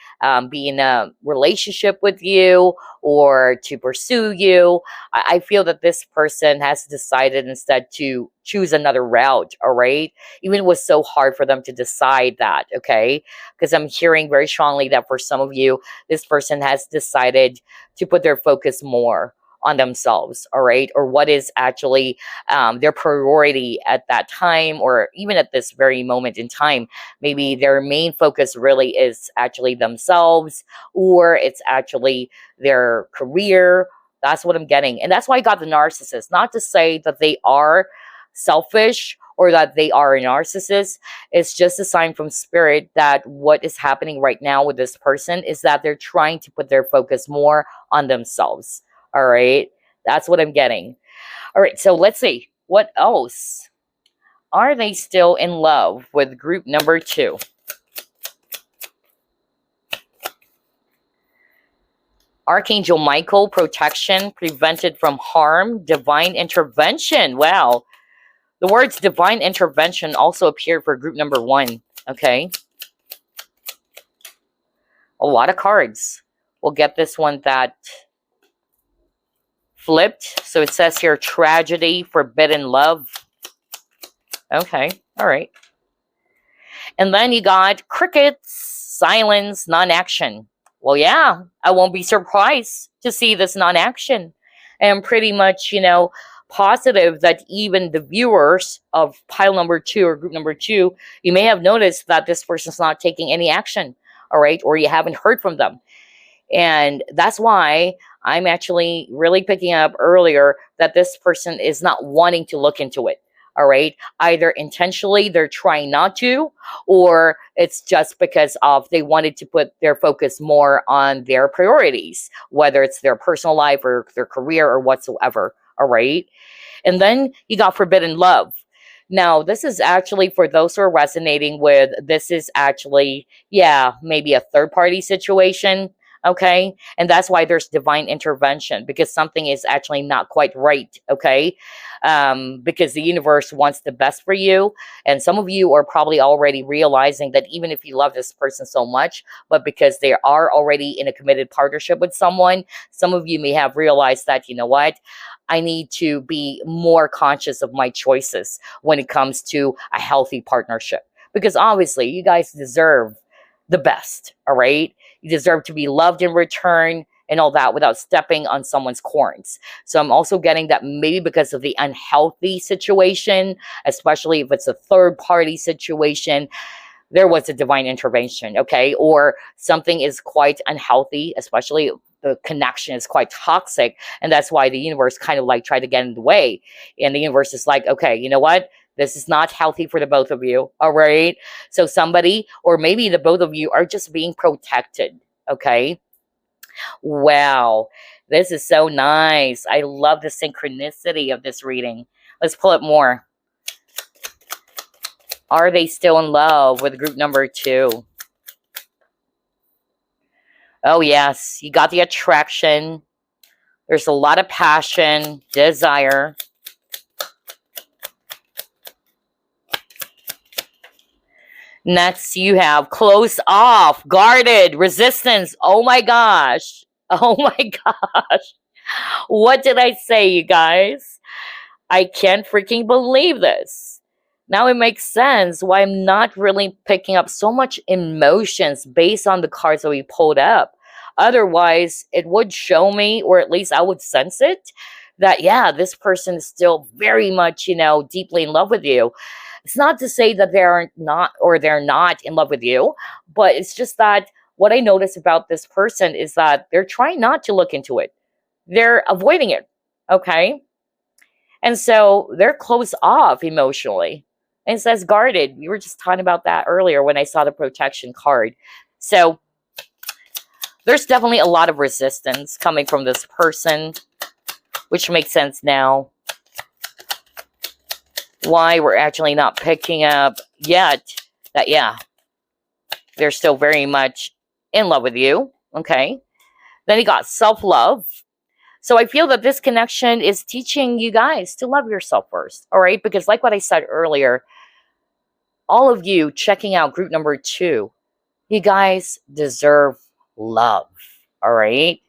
be in a relationship with you or to pursue you, I feel that this person has decided instead to choose another route, all right? Even it was so hard for them to decide that, okay? Because I'm hearing very strongly that for some of you, this person has decided to put their focus more on themselves, all right? Or what is actually their priority at that time, or even at this very moment in time. Maybe their main focus really is actually themselves, or it's actually their career. That's what I'm getting. And that's why I got the narcissist. Not to say that they are selfish or that they are a narcissist. It's just a sign from spirit that what is happening right now with this person is that they're trying to put their focus more on themselves. All right. That's what I'm getting. All right, so let's see. What else? Are they still in love with group number 2? Archangel Michael, protection, prevented from harm, divine intervention. Wow. The words divine intervention also appeared for group number 1. Okay. A lot of cards. We'll get this one that flipped. So it says here, tragedy, forbidden love. Okay. All right. And then you got crickets, silence, non-action. Well, yeah, I won't be surprised to see this non-action. And pretty much, positive that even the viewers of pile number 2 or group number 2, you may have noticed that this person's not taking any action, all right? Or you haven't heard from them. And that's why I'm actually really picking up earlier that this person is not wanting to look into it. All right. Either intentionally they're trying not to, or it's just because of they wanted to put their focus more on their priorities, whether it's their personal life or their career or whatsoever. All right. And then you got forbidden love. Now, this is actually for those who are resonating with this is actually, yeah, maybe a third party situation. Okay. And that's why there's divine intervention, because something is actually not quite right. Okay. Because the universe wants the best for you. And some of you are probably already realizing that even if you love this person so much, but because they are already in a committed partnership with someone, some of you may have realized that, you know what? I need to be more conscious of my choices when it comes to a healthy partnership. Because obviously, you guys deserve the best. All right. You deserve to be loved in return and all that without stepping on someone's corns. So I'm also getting that maybe because of the unhealthy situation, especially if it's a third party situation, there was a divine intervention, okay? Or something is quite unhealthy, especially the connection is quite toxic. And that's why the universe kind of like tried to get in the way. And the universe is like, okay, you know what? This is not healthy for the both of you. All right. So somebody, or maybe the both of you are just being protected. Okay. Wow. This is so nice. I love the synchronicity of this reading. Let's pull it more. Are they still in love with group number 2? Oh, yes. You got the attraction. There's a lot of passion, desire. Next, you have close off, guarded, resistance. Oh my gosh. Oh my gosh. What did I say, you guys? I can't freaking believe this. Now it makes sense why I'm not really picking up so much emotions based on the cards that we pulled up. Otherwise, it would show me, or at least I would sense it, that, yeah, this person is still very much, deeply in love with you. It's not to say that they're not in love with you, but it's just that what I notice about this person is that they're trying not to look into it. They're avoiding it. Okay. And so they're closed off emotionally. And it says guarded. We were just talking about that earlier when I saw the protection card. So there's definitely a lot of resistance coming from this person, which makes sense now. Why we're actually not picking up yet that, yeah, they're still very much in love with you. Okay. Then you got self-love. So I feel that this connection is teaching you guys to love yourself first. All right. Because like what I said earlier, all of you checking out group number 2, you guys deserve love. All right.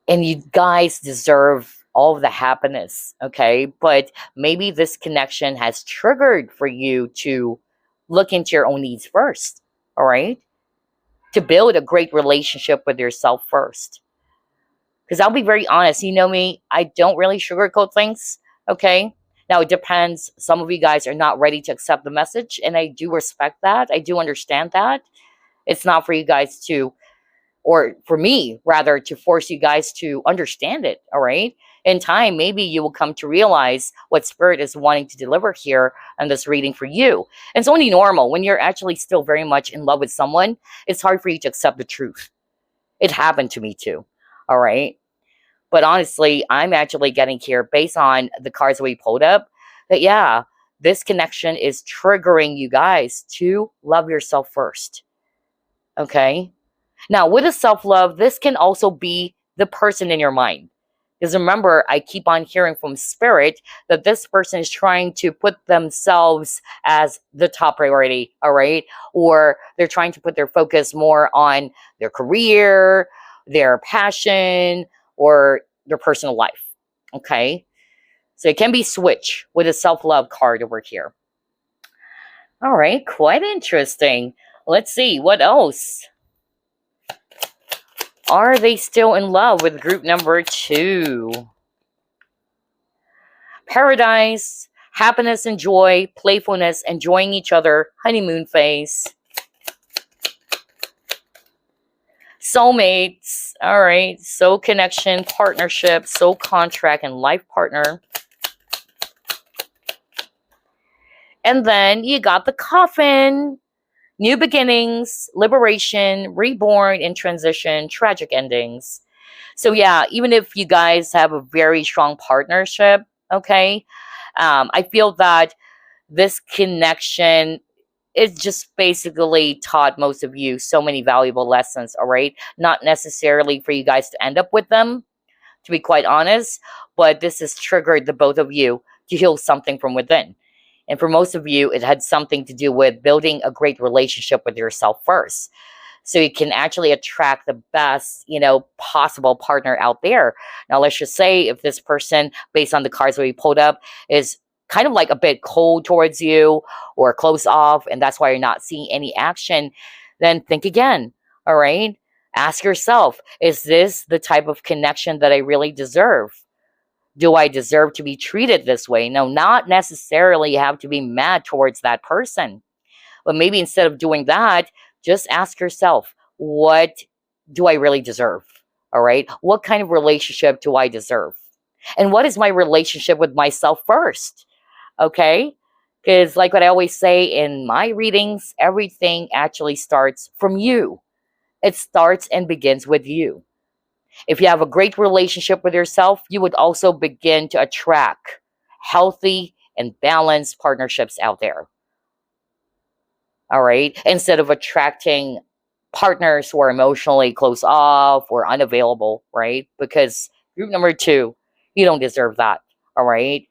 And you guys deserve all of the happiness, okay? But maybe this connection has triggered for you to look into your own needs first, all right? To build a great relationship with yourself first. Because I'll be very honest, you know me, I don't really sugarcoat things, okay? Now, it depends. Some of you guys are not ready to accept the message, and I do respect that. I do understand that. It's not for you guys to, or for me, rather, to force you guys to understand it, all right? In time, maybe you will come to realize what Spirit is wanting to deliver here on this reading for you. And it's only normal. When you're actually still very much in love with someone, it's hard for you to accept the truth. It happened to me too, all right? But honestly, I'm actually getting here based on the cards we pulled up that, yeah, this connection is triggering you guys to love yourself first. Okay. Now, with a self love, this can also be the person in your mind. Because remember, I keep on hearing from spirit that this person is trying to put themselves as the top priority, all right? Or they're trying to put their focus more on their career, their passion, or their personal life, okay? So it can be switch with a self love card over here. All right, quite interesting. Let's see, what else? Are they still in love with group number 2? Paradise, happiness and joy, playfulness, enjoying each other, honeymoon phase. Soulmates, all right, soul connection, partnership, soul contract, and life partner. And then you got the coffin, new beginnings, liberation, reborn, and transition, tragic endings. So yeah, even if you guys have a very strong partnership, okay, I feel that this connection is just basically taught most of you so many valuable lessons, all right? Not necessarily for you guys to end up with them, to be quite honest, but this has triggered the both of you to heal something from within. And for most of you, it had something to do with building a great relationship with yourself first. So you can actually attract the best, possible partner out there. Now, let's just say if this person, based on the cards that we pulled up, is kind of like a bit cold towards you or close off, and that's why you're not seeing any action, then think again. All right. Ask yourself, is this the type of connection that I really deserve? Do I deserve to be treated this way? No, not necessarily have to be mad towards that person. But maybe instead of doing that, just ask yourself, what do I really deserve? All right. What kind of relationship do I deserve? And what is my relationship with myself first? Okay. Because, like what I always say in my readings, everything actually starts from you. It starts and begins with you. If you have a great relationship with yourself, you would also begin to attract healthy and balanced partnerships out there. All right. Instead of attracting partners who are emotionally close off or unavailable, right? Because group number 2, you don't deserve that. All right.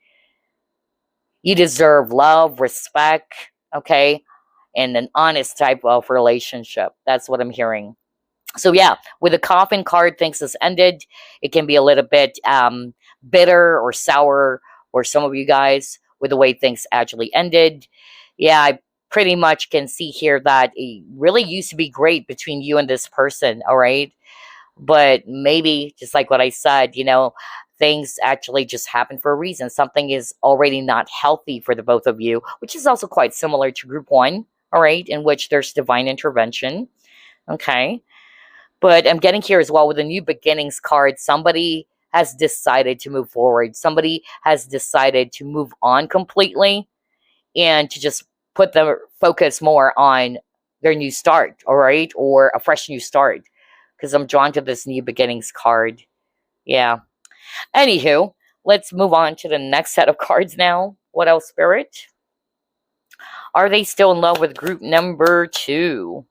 You deserve love, respect, okay, and an honest type of relationship. That's what I'm hearing. So yeah, with the coffin card, things has ended. It can be a little bit bitter or sour, or some of you guys with the way things actually ended. Yeah, I pretty much can see here that it really used to be great between you and this person. All right, but maybe just like what I said, things actually just happen for a reason. Something is already not healthy for the both of you, which is also quite similar to group 1. All right, in which there's divine intervention. Okay. But I'm getting here as well with a new beginnings card. Somebody has decided to move forward. Somebody has decided to move on completely and to just put the focus more on their new start, all right? Or a fresh new start. Because I'm drawn to this new beginnings card. Yeah. Anywho, let's move on to the next set of cards now. What else, Spirit? Are they still in love with group number 2?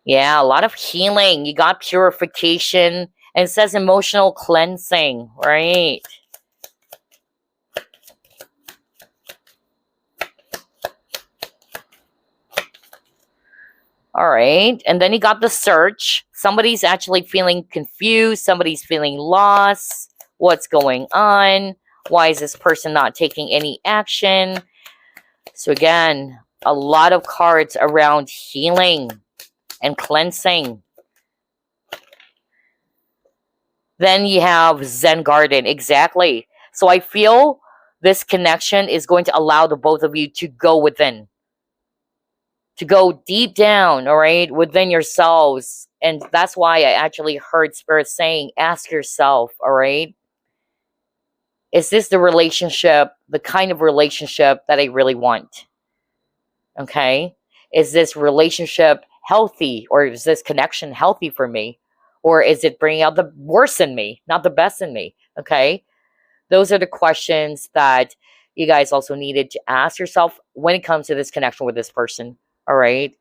Yeah, a lot of healing. You got purification, and it says emotional cleansing, right? All right. And then you got the search. Somebody's actually feeling confused. Somebody's feeling lost. What's going on? Why is this person not taking any action? So again, a lot of cards around healing and cleansing. Then you have Zen Garden. Exactly. So I feel this connection is going to allow the both of you to go within, to go deep down, all right, within yourselves. And that's why I actually heard Spirit saying, ask yourself, all right, is this the relationship, the kind of relationship that I really want? Okay. Is this relationship healthy, or is this connection healthy for me? Or is it bringing out the worst in me, not the best in me? Okay. Those are the questions that you guys also needed to ask yourself when it comes to this connection with this person. All right.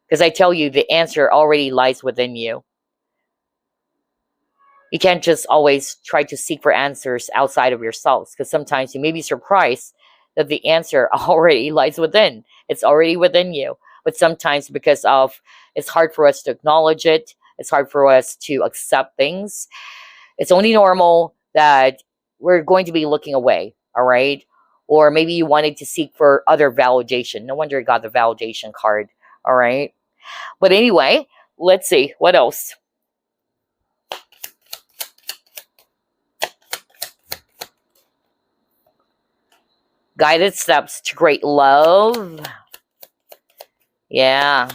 Because I tell you, the answer already lies within you. You can't just always try to seek for answers outside of yourselves, because sometimes you may be surprised that the answer already lies within. It's already within you. But sometimes, because of it's hard for us to acknowledge it, it's hard for us to accept things. It's only normal that we're going to be looking away, all right? Or maybe you wanted to seek for other validation. No wonder you got the validation card, all right? But anyway, let's see. What else? Guided steps to great love. Yeah.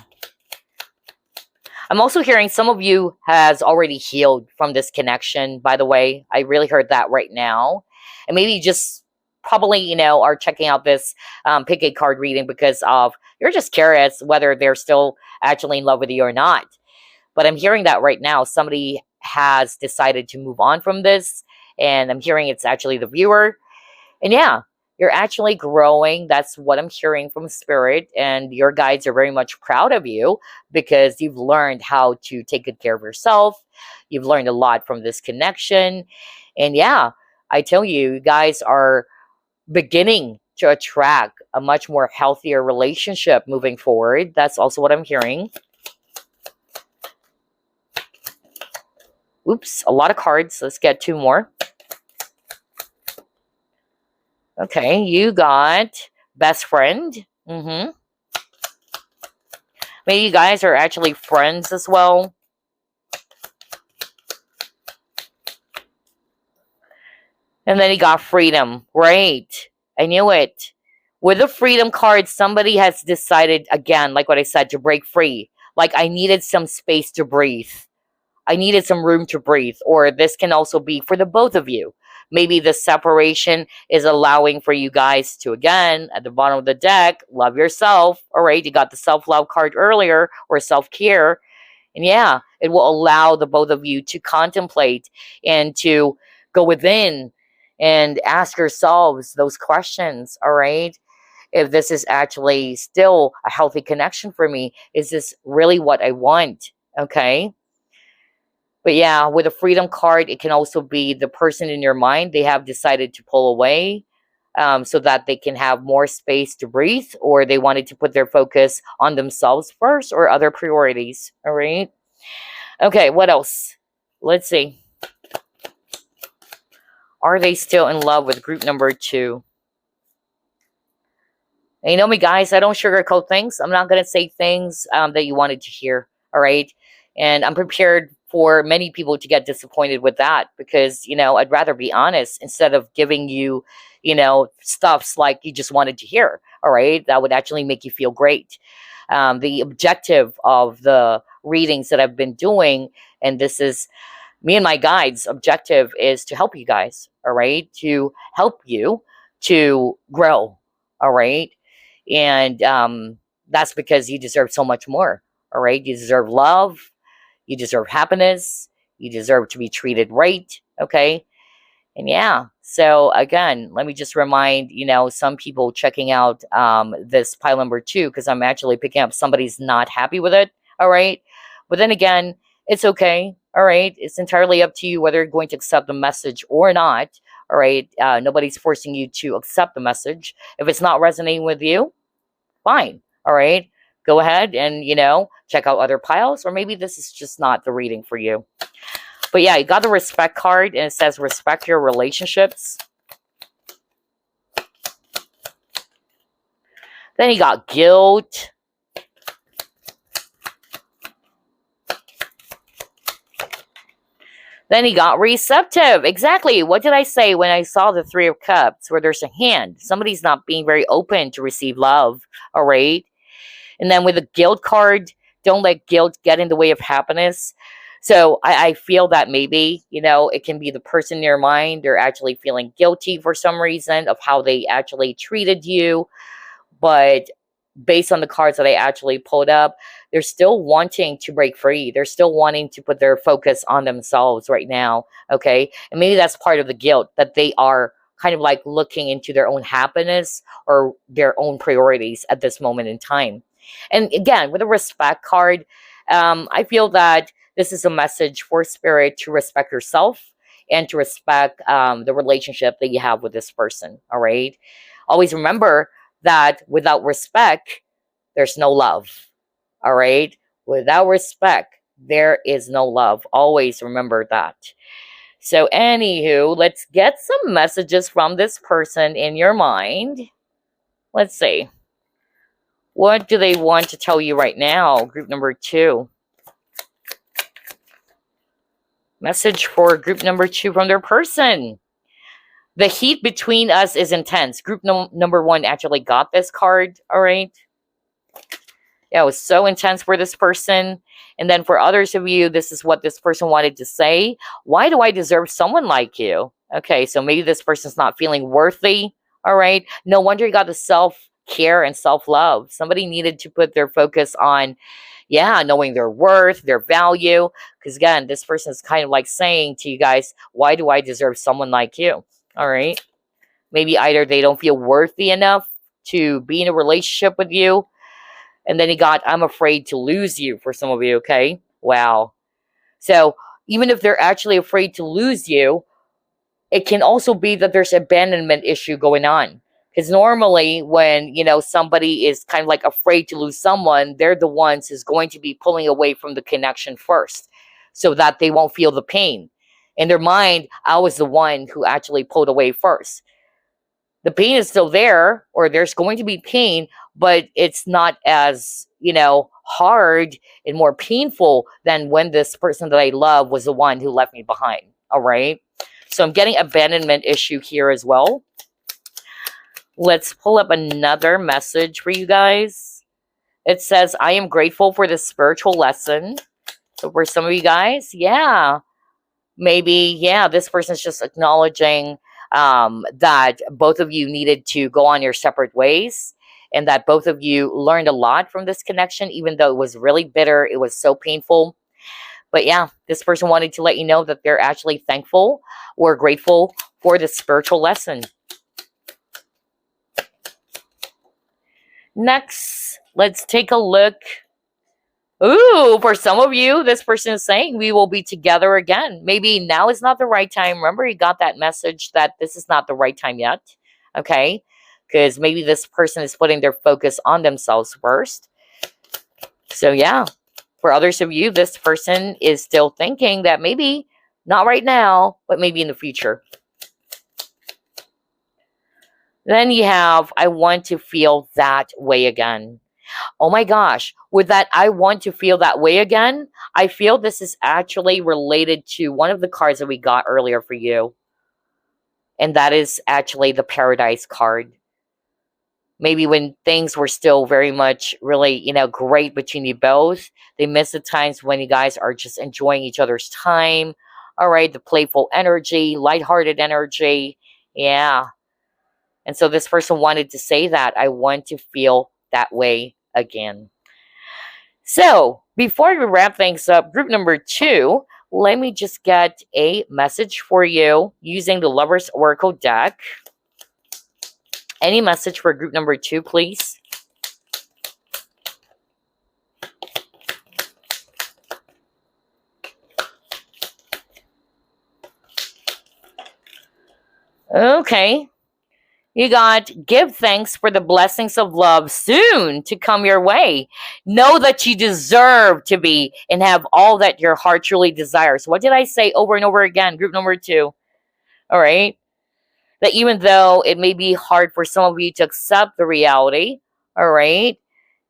I'm also hearing some of you has already healed from this connection, by the way. I really heard that right now. And maybe just probably, are checking out this pick a card reading because of you're just curious whether they're still actually in love with you or not. But I'm hearing that right now. Somebody has decided to move on from this. And I'm hearing it's actually the viewer. And yeah, you're actually growing. That's what I'm hearing from spirit. And your guides are very much proud of you because you've learned how to take good care of yourself. You've learned a lot from this connection. And yeah, I tell you, you guys are beginning to attract a much more healthier relationship moving forward. That's also what I'm hearing. Oops, a lot of cards. Let's get two more. Okay, you got best friend. Maybe you guys are actually friends as well. And then you got freedom. Right. I knew it. With the freedom card, somebody has decided, again, like what I said, to break free. Like I needed some space to breathe. I needed some room to breathe. Or this can also be for the both of you. Maybe the separation is allowing for you guys to, again, at the bottom of the deck, love yourself. All right, you got the self-love card earlier, or self-care. And yeah, it will allow the both of you to contemplate and to go within and ask yourselves those questions. All right. If this is actually still a healthy connection for me, is this really what I want? Okay. But yeah, with a freedom card, it can also be the person in your mind. They have decided to pull away so that they can have more space to breathe, or they wanted to put their focus on themselves first or other priorities. All right. Okay, what else? Let's see. Are they still in love with group number 2? And you know me, guys, I don't sugarcoat things. I'm not going to say things that you wanted to hear. All right. And I'm prepared for many people to get disappointed with that because, I'd rather be honest instead of giving you, stuffs like you just wanted to hear. All right. That would actually make you feel great. The objective of the readings that I've been doing, and this is me and my guides' objective, is to help you guys. All right. To help you to grow. All right. And that's because you deserve so much more. All right. You deserve love. You deserve happiness. You deserve to be treated right. Okay. And yeah. So again, let me just remind, some people checking out this pile number 2, because I'm actually picking up somebody's not happy with it. All right. But then again, it's okay. All right. It's entirely up to you whether you're going to accept the message or not. All right. Nobody's forcing you to accept the message. If it's not resonating with you, fine. All right. Go ahead and, check out other piles, or maybe this is just not the reading for you. But yeah, you got the respect card, and it says respect your relationships. Then you got guilt. Then he got receptive. Exactly. What did I say when I saw the 3 of Cups, where there's a hand? Somebody's not being very open to receive love. All right. And then with the guilt card, don't let guilt get in the way of happiness. So I feel that maybe, it can be the person in your mind. They're actually feeling guilty for some reason of how they actually treated you. But based on the cards that I actually pulled up, they're still wanting to break free. They're still wanting to put their focus on themselves right now. Okay. And maybe that's part of the guilt, that they are kind of like looking into their own happiness or their own priorities at this moment in time. And again, with a respect card, I feel that this is a message for spirit to respect yourself and to respect the relationship that you have with this person. All right. Always remember that without respect, there's no love. All right. Without respect, there is no love. Always remember that. So, anywho, let's get some messages from this person in your mind. Let's see. What do they want to tell you right now? Group number 2. Message for group number 2 from their person. The heat between us is intense. Group number 1 actually got this card. All right. Yeah, it was so intense for this person. And then for others of you, this is what this person wanted to say. Why do I deserve someone like you? Okay, so maybe this person's not feeling worthy. All right. No wonder you got the self-care and self-love. Somebody needed to put their focus on, knowing their worth, their value. Because again, this person is kind of like saying to you guys, why do I deserve someone like you? All right. Maybe either they don't feel worthy enough to be in a relationship with you. And then he got, I'm afraid to lose you for some of you, okay? Wow. So even if they're actually afraid to lose you, it can also be that there's abandonment issue going on. Because normally when, somebody is kind of like afraid to lose someone, they're the ones who's going to be pulling away from the connection first so that they won't feel the pain. In their mind, I was the one who actually pulled away first. The pain is still there, or there's going to be pain, but it's not as, hard and more painful than when this person that I love was the one who left me behind. All right. So I'm getting abandonment issue here as well. Let's pull up another message for you guys. It says, I am grateful for this spiritual lesson. So for some of you guys, maybe, this person's just acknowledging that both of you needed to go on your separate ways, and that both of you learned a lot from this connection, even though it was really bitter. It was so painful. But this person wanted to let you know that they're actually thankful or grateful for this spiritual lesson. Next, let's take a look. Ooh, for some of you, this person is saying we will be together again. Maybe now is not the right time. Remember, you got that message that this is not the right time yet. Okay? Because maybe this person is putting their focus on themselves first. So for others of you, this person is still thinking that maybe not right now, but maybe in the future. Then you have, I want to feel that way again. Oh my gosh, with that, I want to feel that way again. I feel this is actually related to one of the cards that we got earlier for you. And that is actually the Paradise card. Maybe when things were still very much really, great between you both, they miss the times when you guys are just enjoying each other's time. All right, the playful energy, lighthearted energy. Yeah. And so this person wanted to say that I want to feel that way again. So before we wrap things up, group number 2, let me just get a message for you using the Lover's Oracle deck. Any message for group number 2, please? Okay. You got, give thanks for the blessings of love soon to come your way. Know that you deserve to be and have all that your heart truly desires. What did I say over and over again? Group number 2. All right. That even though it may be hard for some of you to accept the reality, all right,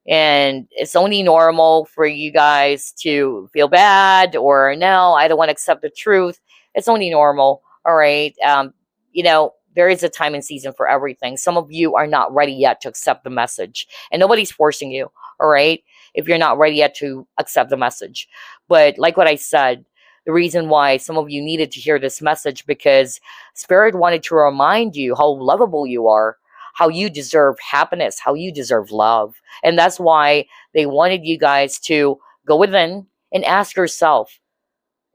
and it's only normal for you guys to feel bad or no, I don't want to accept the truth. It's only normal, all right. There is a time and season for everything. Some of you are not ready yet to accept the message, and nobody's forcing you, all right, if you're not ready yet to accept the message. But like what I said, the reason why some of you needed to hear this message, because Spirit wanted to remind you how lovable you are, how you deserve happiness, how you deserve love. And that's why they wanted you guys to go within and ask yourself,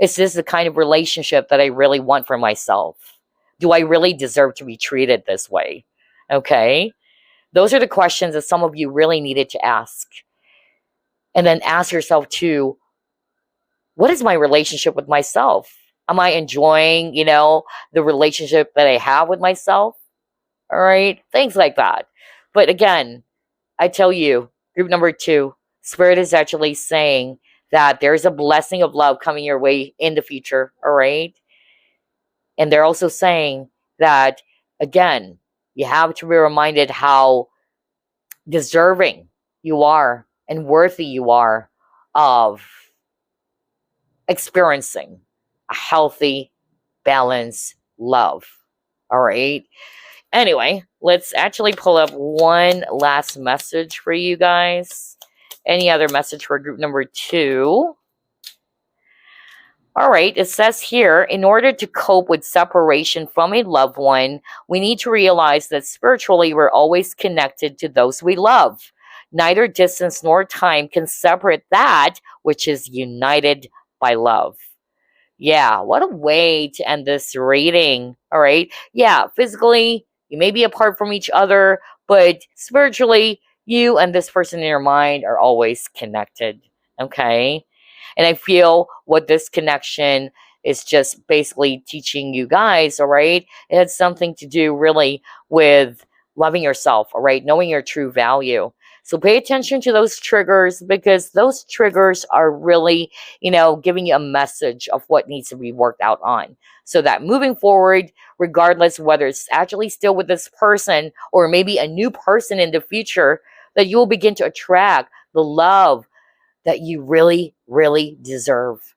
is this the kind of relationship that I really want for myself? Do I really deserve to be treated this way? Okay. Those are the questions that some of you really needed to ask. And then ask yourself too, what is my relationship with myself? Am I enjoying, the relationship that I have with myself? All right. Things like that. But again, I tell you, group number 2, Spirit is actually saying that there's a blessing of love coming your way in the future. All right. And they're also saying that, again, you have to be reminded how deserving you are and worthy you are of experiencing a healthy, balanced love. All right. Anyway, let's actually pull up one last message for you guys. Any other message for group number 2? All right, it says here, in order to cope with separation from a loved one, we need to realize that spiritually we're always connected to those we love. Neither distance nor time can separate that which is united by love. Yeah, what a way to end this reading. All right. Yeah, physically, you may be apart from each other, but spiritually, you and this person in your mind are always connected. Okay. And I feel what this connection is just basically teaching you guys, all right? It has something to do really with loving yourself, all right? Knowing your true value. So pay attention to those triggers, because those triggers are really, giving you a message of what needs to be worked out on. So that moving forward, regardless whether it's actually still with this person or maybe a new person in the future, that you will begin to attract the love that you really, really deserve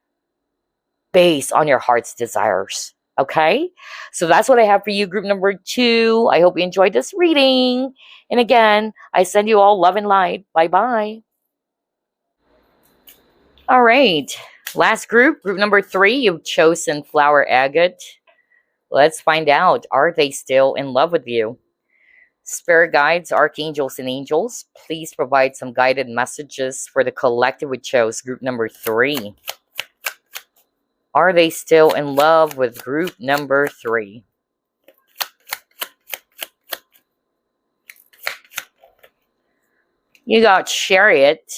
based on your heart's desires. Okay? So that's what I have for you, group number 2. I hope you enjoyed this reading. And again, I send you all love and light. Bye-bye. All right. Last group number 3, you've chosen Flower Agate. Let's find out, are they still in love with you? Spirit guides, archangels, and angels, please provide some guided messages for the collective we chose, group number 3. Are they still in love with group number 3? You got Chariot,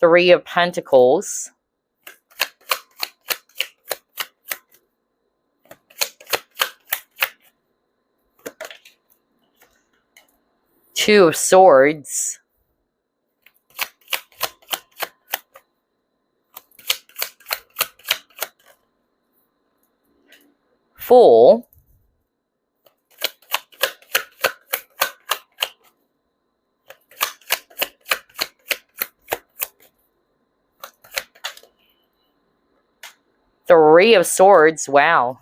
3 of Pentacles, Two of Swords, Fool, Three of Swords, wow.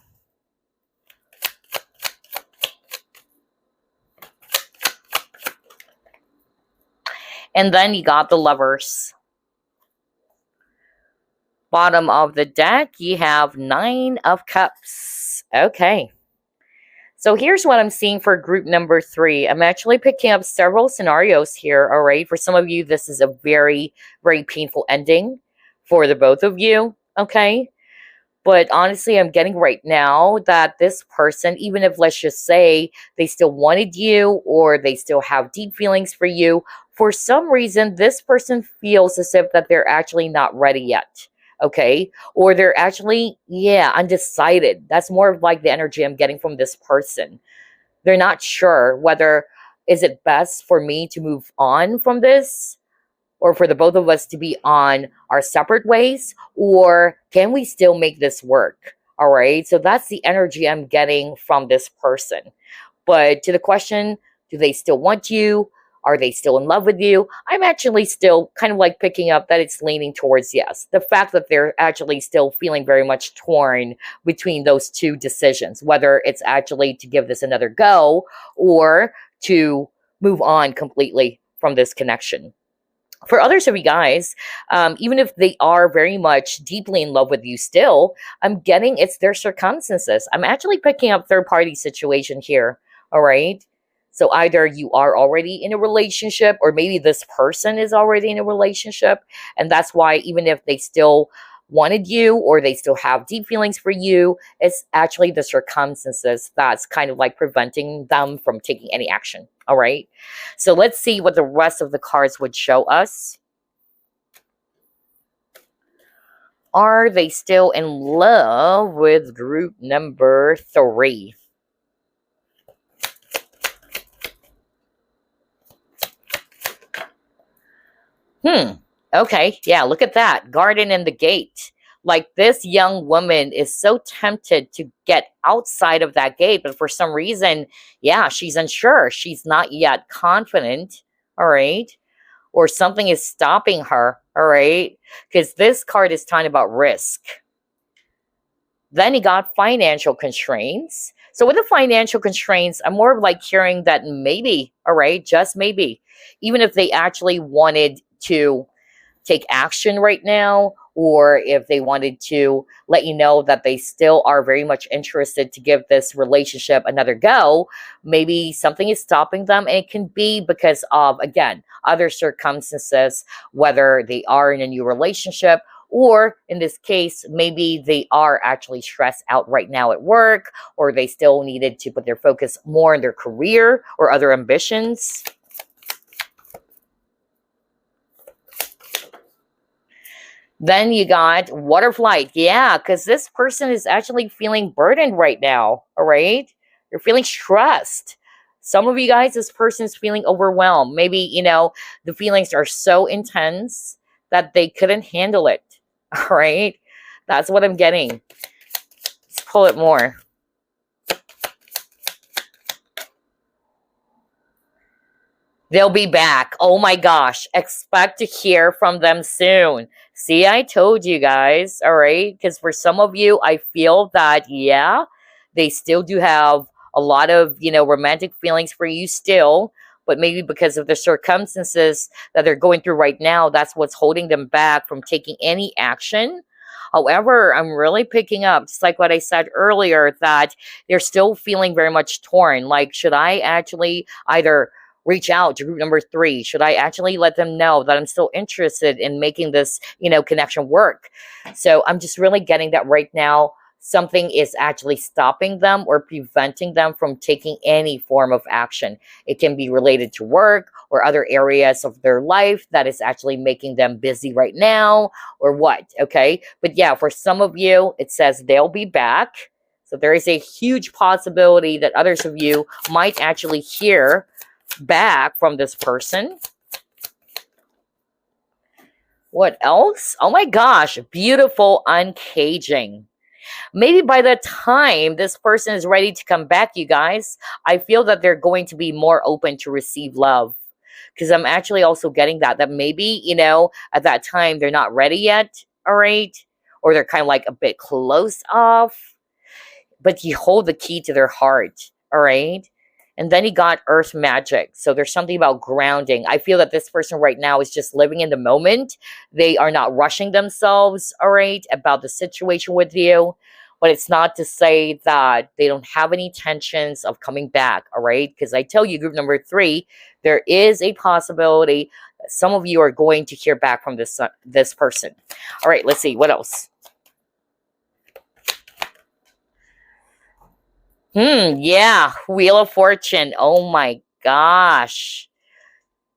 And then you got the Lovers. Bottom of the deck, you have 9 of Cups. Okay. So here's what I'm seeing for group number 3. I'm actually picking up several scenarios here, all right? For some of you, this is a very, very painful ending for the both of you, okay? But honestly, I'm getting right now that this person, even if, let's just say, they still wanted you or they still have deep feelings for you, for some reason, this person feels as if that they're actually not ready yet, okay? Or they're actually, undecided. That's more of like the energy I'm getting from this person. They're not sure whether, is it best for me to move on from this, or for the both of us to be on our separate ways, or can we still make this work? All right. So that's the energy I'm getting from this person. But to the question, do they still want you? Are they still in love with you? I'm actually still kind of like picking up that it's leaning towards yes. The fact that they're actually still feeling very much torn between those two decisions, whether it's actually to give this another go or to move on completely from this connection. For others of you guys, even if they are very much deeply in love with you still, I'm getting it's their circumstances. I'm actually picking up third-party situation here, all right? So either you are already in a relationship, or maybe this person is already in a relationship. And that's why, even if they still wanted you or they still have deep feelings for you, it's actually the circumstances that's kind of like preventing them from taking any action. All right. So let's see what the rest of the cards would show us. Are they still in love with group number 3? Okay. Yeah, look at that. Garden in the gate. Like, this young woman is so tempted to get outside of that gate, but for some reason, yeah, she's unsure. She's not yet confident. All right. Or something is stopping her. All right. Because this card is talking about risk. Then he got financial constraints. So with the financial constraints, I'm more of like hearing that maybe, all right, just maybe, even if they actually wanted to take action right now, or if they wanted to let you know that they still are very much interested to give this relationship another go, maybe something is stopping them. And it can be because of, again, other circumstances, whether they are in a new relationship, or in this case, maybe they are actually stressed out right now at work, or they still needed to put their focus more on their career or other ambitions. Then you got water flight. Yeah, because this person is actually feeling burdened right now. All right. You're feeling stressed. Some of you guys, this person is feeling overwhelmed. Maybe, the feelings are so intense that they couldn't handle it. All right. That's what I'm getting. Let's pull it more. They'll be back. Oh my gosh. Expect to hear from them soon. See, I told you guys. All right. Because for some of you, I feel that, yeah, they still do have a lot of, romantic feelings for you still. But maybe because of the circumstances that they're going through right now, that's what's holding them back from taking any action. However, I'm really picking up, just like what I said earlier, that they're still feeling very much torn. Like, should I actually either reach out to group number 3? Should I actually let them know that I'm still interested in making this, connection work? So I'm just really getting that right now. Something is actually stopping them or preventing them from taking any form of action. It can be related to work or other areas of their life that is actually making them busy right now, or what. Okay. But yeah, for some of you, it says they'll be back. So there is a huge possibility that others of you might actually hear back from this person. What else? Oh my gosh, beautiful uncaging. Maybe by the time this person is ready to come back, you guys, I feel that they're going to be more open to receive love. Because I'm actually also getting that maybe, at that time they're not ready yet, all right? Or they're kind of like a bit closed off. But you hold the key to their heart, all right? And then he got earth magic. So there's something about grounding. I feel that this person right now is just living in the moment. They are not rushing themselves, all right, about the situation with you. But it's not to say that they don't have any intentions of coming back, all right? Because I tell you, group number 3, there is a possibility that some of you are going to hear back from this person. All right, let's see. What else? Yeah, Wheel of Fortune. Oh my gosh.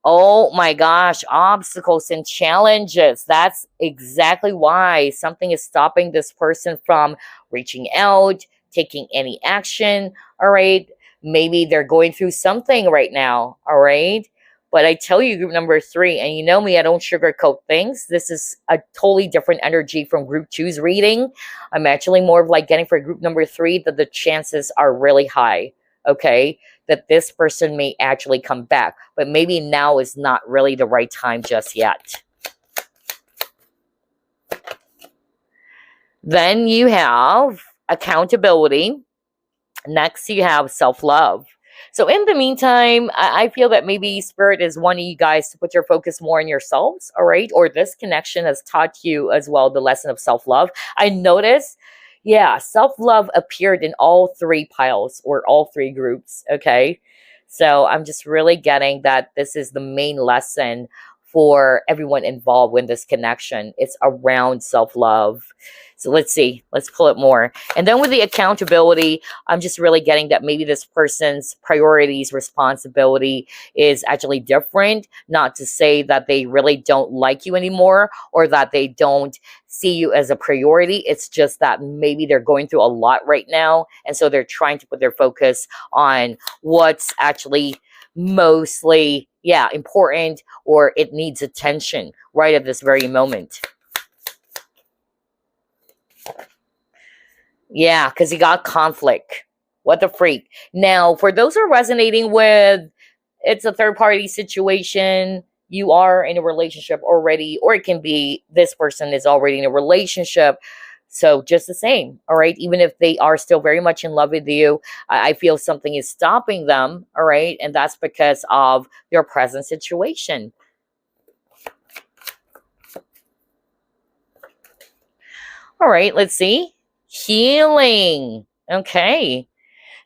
Oh my gosh, obstacles and challenges. That's exactly why something is stopping this person from reaching out, taking any action. All right. Maybe they're going through something right now. All right. But I tell you, group number 3, and you know me, I don't sugarcoat things. This is a totally different energy from group 2's reading. I'm actually more of like getting for group number 3 that the chances are really high. Okay, that this person may actually come back, but maybe now is not really the right time just yet. Then you have accountability. Next, you have self-love. So in the meantime, I feel that maybe Spirit is wanting you guys to put your focus more on yourselves, all right? Or this connection has taught you as well the lesson of self-love. I noticed, yeah, self-love appeared in all 3 piles or all 3 groups, okay? So I'm just really getting that this is the main lesson for everyone involved in this connection. It's around self love. So let's see, let's pull it more. And then with the accountability, I'm just really getting that maybe this person's priorities, responsibility is actually different. Not to say that they really don't like you anymore or that they don't see you as a priority. It's just that maybe they're going through a lot right now. And so they're trying to put their focus on what's actually mostly, yeah, important, or it needs attention right at this very moment. Yeah, because you got conflict. What the freak. Now, for those who are resonating with it's a third party situation, you are in a relationship already, or it can be this person is already in a relationship. So just the same, all right, even if they are still very much in love with you, I feel something is stopping them, all right, and that's because of your present situation. All right, let's see. Healing. Okay.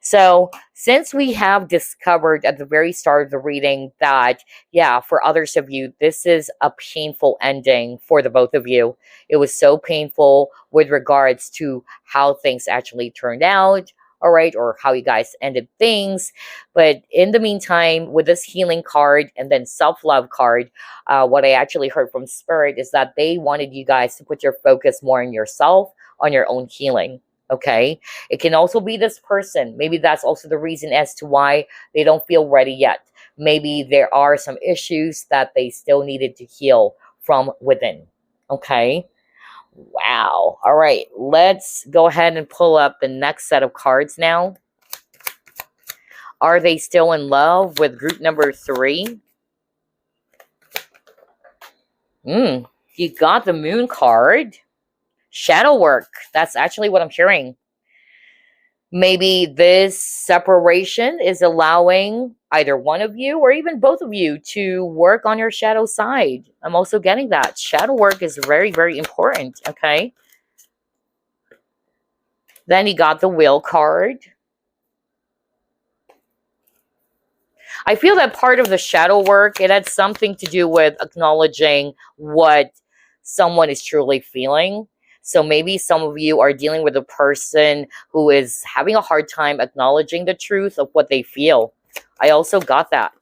So, since we have discovered at the very start of the reading that, yeah, for others of you, this is a painful ending for the both of you. It was so painful with regards to how things actually turned out, all right, or how you guys ended things. But in the meantime, with this healing card and then self love card, what I actually heard from Spirit is that they wanted you guys to put your focus more on yourself, on your own healing. Okay. It can also be this person. Maybe that's also the reason as to why they don't feel ready yet. Maybe there are some issues that they still needed to heal from within. Okay. Wow. All right. Let's go ahead and pull up the next set of cards now. Are they still in love with group number 3? You got the moon card. Shadow work. That's actually what I'm hearing. Maybe this separation is allowing either one of you or even both of you to work on your shadow side. I'm also getting that. Shadow work is very, very important, okay? Then you got the Wheel card. I feel that part of the shadow work, it had something to do with acknowledging what someone is truly feeling. So maybe some of you are dealing with a person who is having a hard time acknowledging the truth of what they feel. I also got that.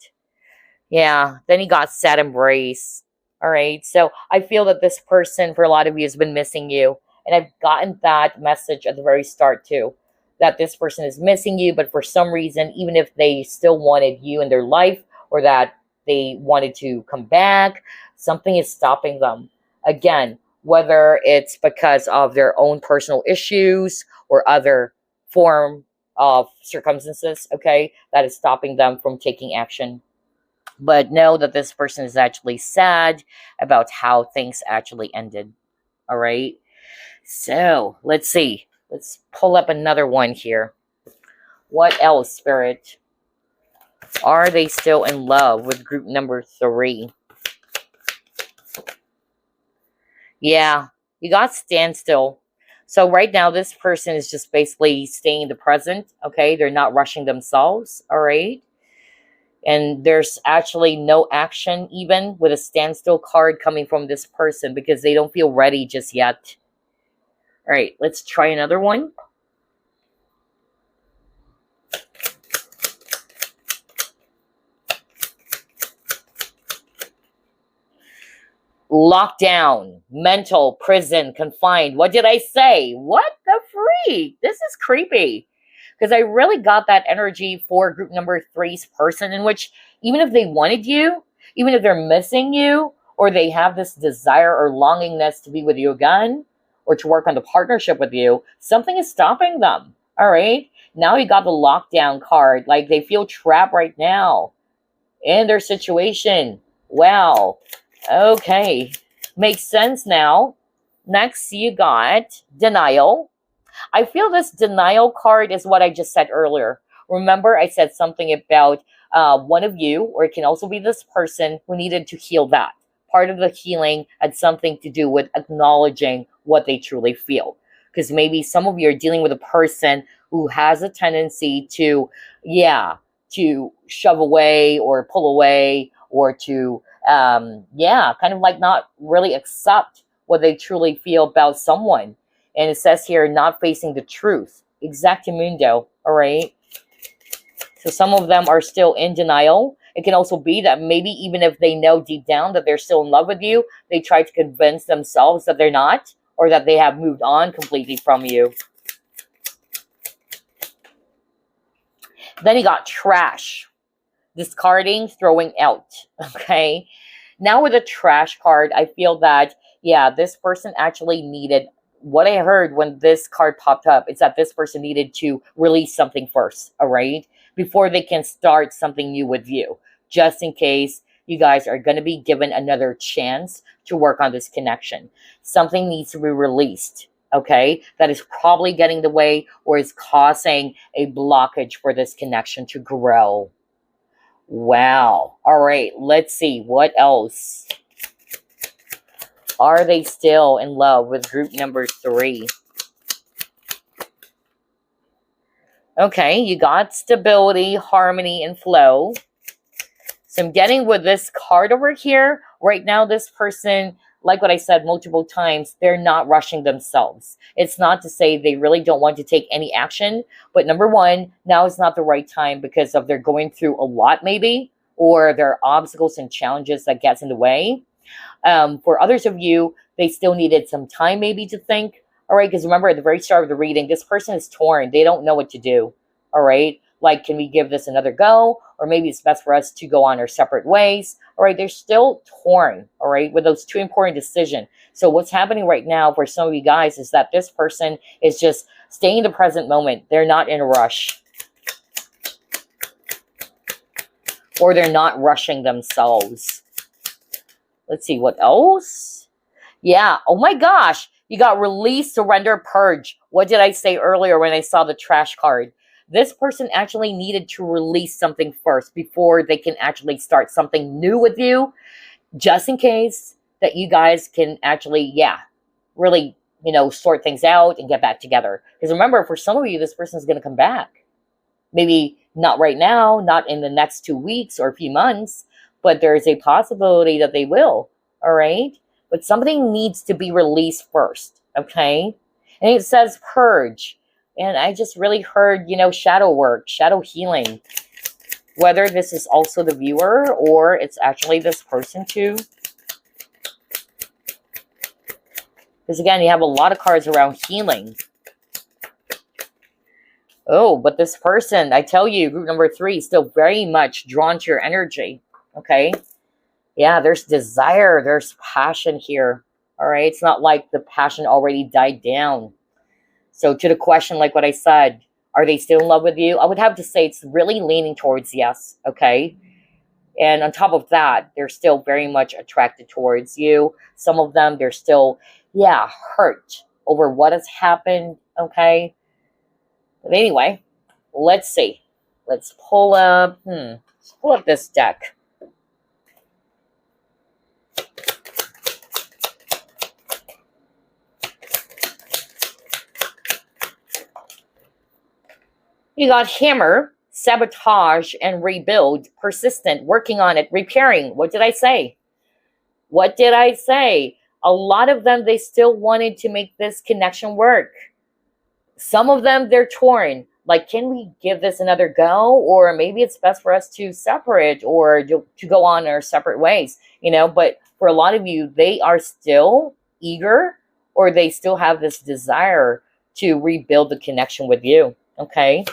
Yeah. Then you got sad embrace. All right. So I feel that this person, for a lot of you, has been missing you. And I've gotten that message at the very start too, that this person is missing you, but for some reason, even if they still wanted you in their life or that they wanted to come back, something is stopping them. Again, whether it's because of their own personal issues or other form of circumstances, okay, that is stopping them from taking action. But know that this person is actually sad about how things actually ended. All right. So let's see. Let's pull up another one here. What else, Spirit? Are they still in love with group number 3? Yeah, you got standstill. So right now, this person is just basically staying in the present, okay? They're not rushing themselves, all right? And there's actually no action even with a standstill card coming from this person because they don't feel ready just yet. All right, let's try another one. Lockdown, mental, prison, confined. What did I say? What the freak? This is creepy. Because I really got that energy for group number 3's person, in which even if they wanted you, even if they're missing you, or they have this desire or longingness to be with you again, or to work on the partnership with you, something is stopping them. All right. Now you got the lockdown card. Like they feel trapped right now in their situation. Wow. Okay. Makes sense now. Next, you got denial. I feel this denial card is what I just said earlier. Remember, I said something about one of you, or it can also be this person who needed to heal that. Part of the healing had something to do with acknowledging what they truly feel. Because maybe some of you are dealing with a person who has a tendency to, yeah, to shove away or pull away, or to, yeah, kind of like not really accept what they truly feel about someone. And it says here, not facing the truth. Exactamundo, all right? So some of them are still in denial. It can also be that maybe even if they know deep down that they're still in love with you, they try to convince themselves that they're not, or that they have moved on completely from you. Then you got trash. Discarding, throwing out, okay? Now with the trash card, I feel that, yeah, this person actually needed, what I heard when this card popped up, is that this person needed to release something first, all right? Before they can start something new with you, just in case you guys are going to be given another chance to work on this connection. Something needs to be released, okay? That is probably getting in the way or is causing a blockage for this connection to grow. Wow. All right, let's see. What else? Are they still in love with group number 3? Okay, you got stability, harmony, and flow. So I'm getting with this card over here. Right now, this person, like what I said multiple times, they're not rushing themselves. It's not to say they really don't want to take any action. But number one, now is not the right time because of they're going through a lot maybe, or there are obstacles and challenges that gets in the way. For others of you, they still needed some time maybe to think. All right, because remember at the very start of the reading, this person is torn. They don't know what to do. All right, like, can we give this another go? Or maybe it's best for us to go on our separate ways. All right, they're still torn, all right, with those two important decisions. So what's happening right now for some of you guys is that this person is just staying in the present moment. They're not in a rush. Or they're not rushing themselves. Let's see, what else? Yeah, oh my gosh. You got release, surrender, purge. What did I say earlier when I saw the trash card? This person actually needed to release something first before they can actually start something new with you, just in case that you guys can actually, yeah, really, sort things out and get back together. Because remember, for some of you, this person is going to come back. Maybe not right now, not in the next 2 weeks or a few months, but there is a possibility that they will, all right? But something needs to be released first, okay? And it says purge. And I just really heard, shadow work, shadow healing. Whether this is also the viewer or it's actually this person too. Because again, you have a lot of cards around healing. Oh, but this person, I tell you, group number 3 is still very much drawn to your energy, okay? Yeah, there's desire, there's passion here, all right? It's not like the passion already died down. So to the question, like what I said, are they still in love with you? I would have to say it's really leaning towards yes, okay? And on top of that, they're still very much attracted towards you. Some of them, they're still, yeah, hurt over what has happened, okay? But anyway, let's see. Let's pull up, let's pull up this deck. You got hammer, sabotage, and rebuild, persistent, working on it, repairing. What did I say? What did I say? A lot of them, they still wanted to make this connection work. Some of them, they're torn. Like, can we give this another go? Or maybe it's best for us to separate or to go on our separate ways, But for a lot of you, they are still eager or they still have this desire to rebuild the connection with you, okay?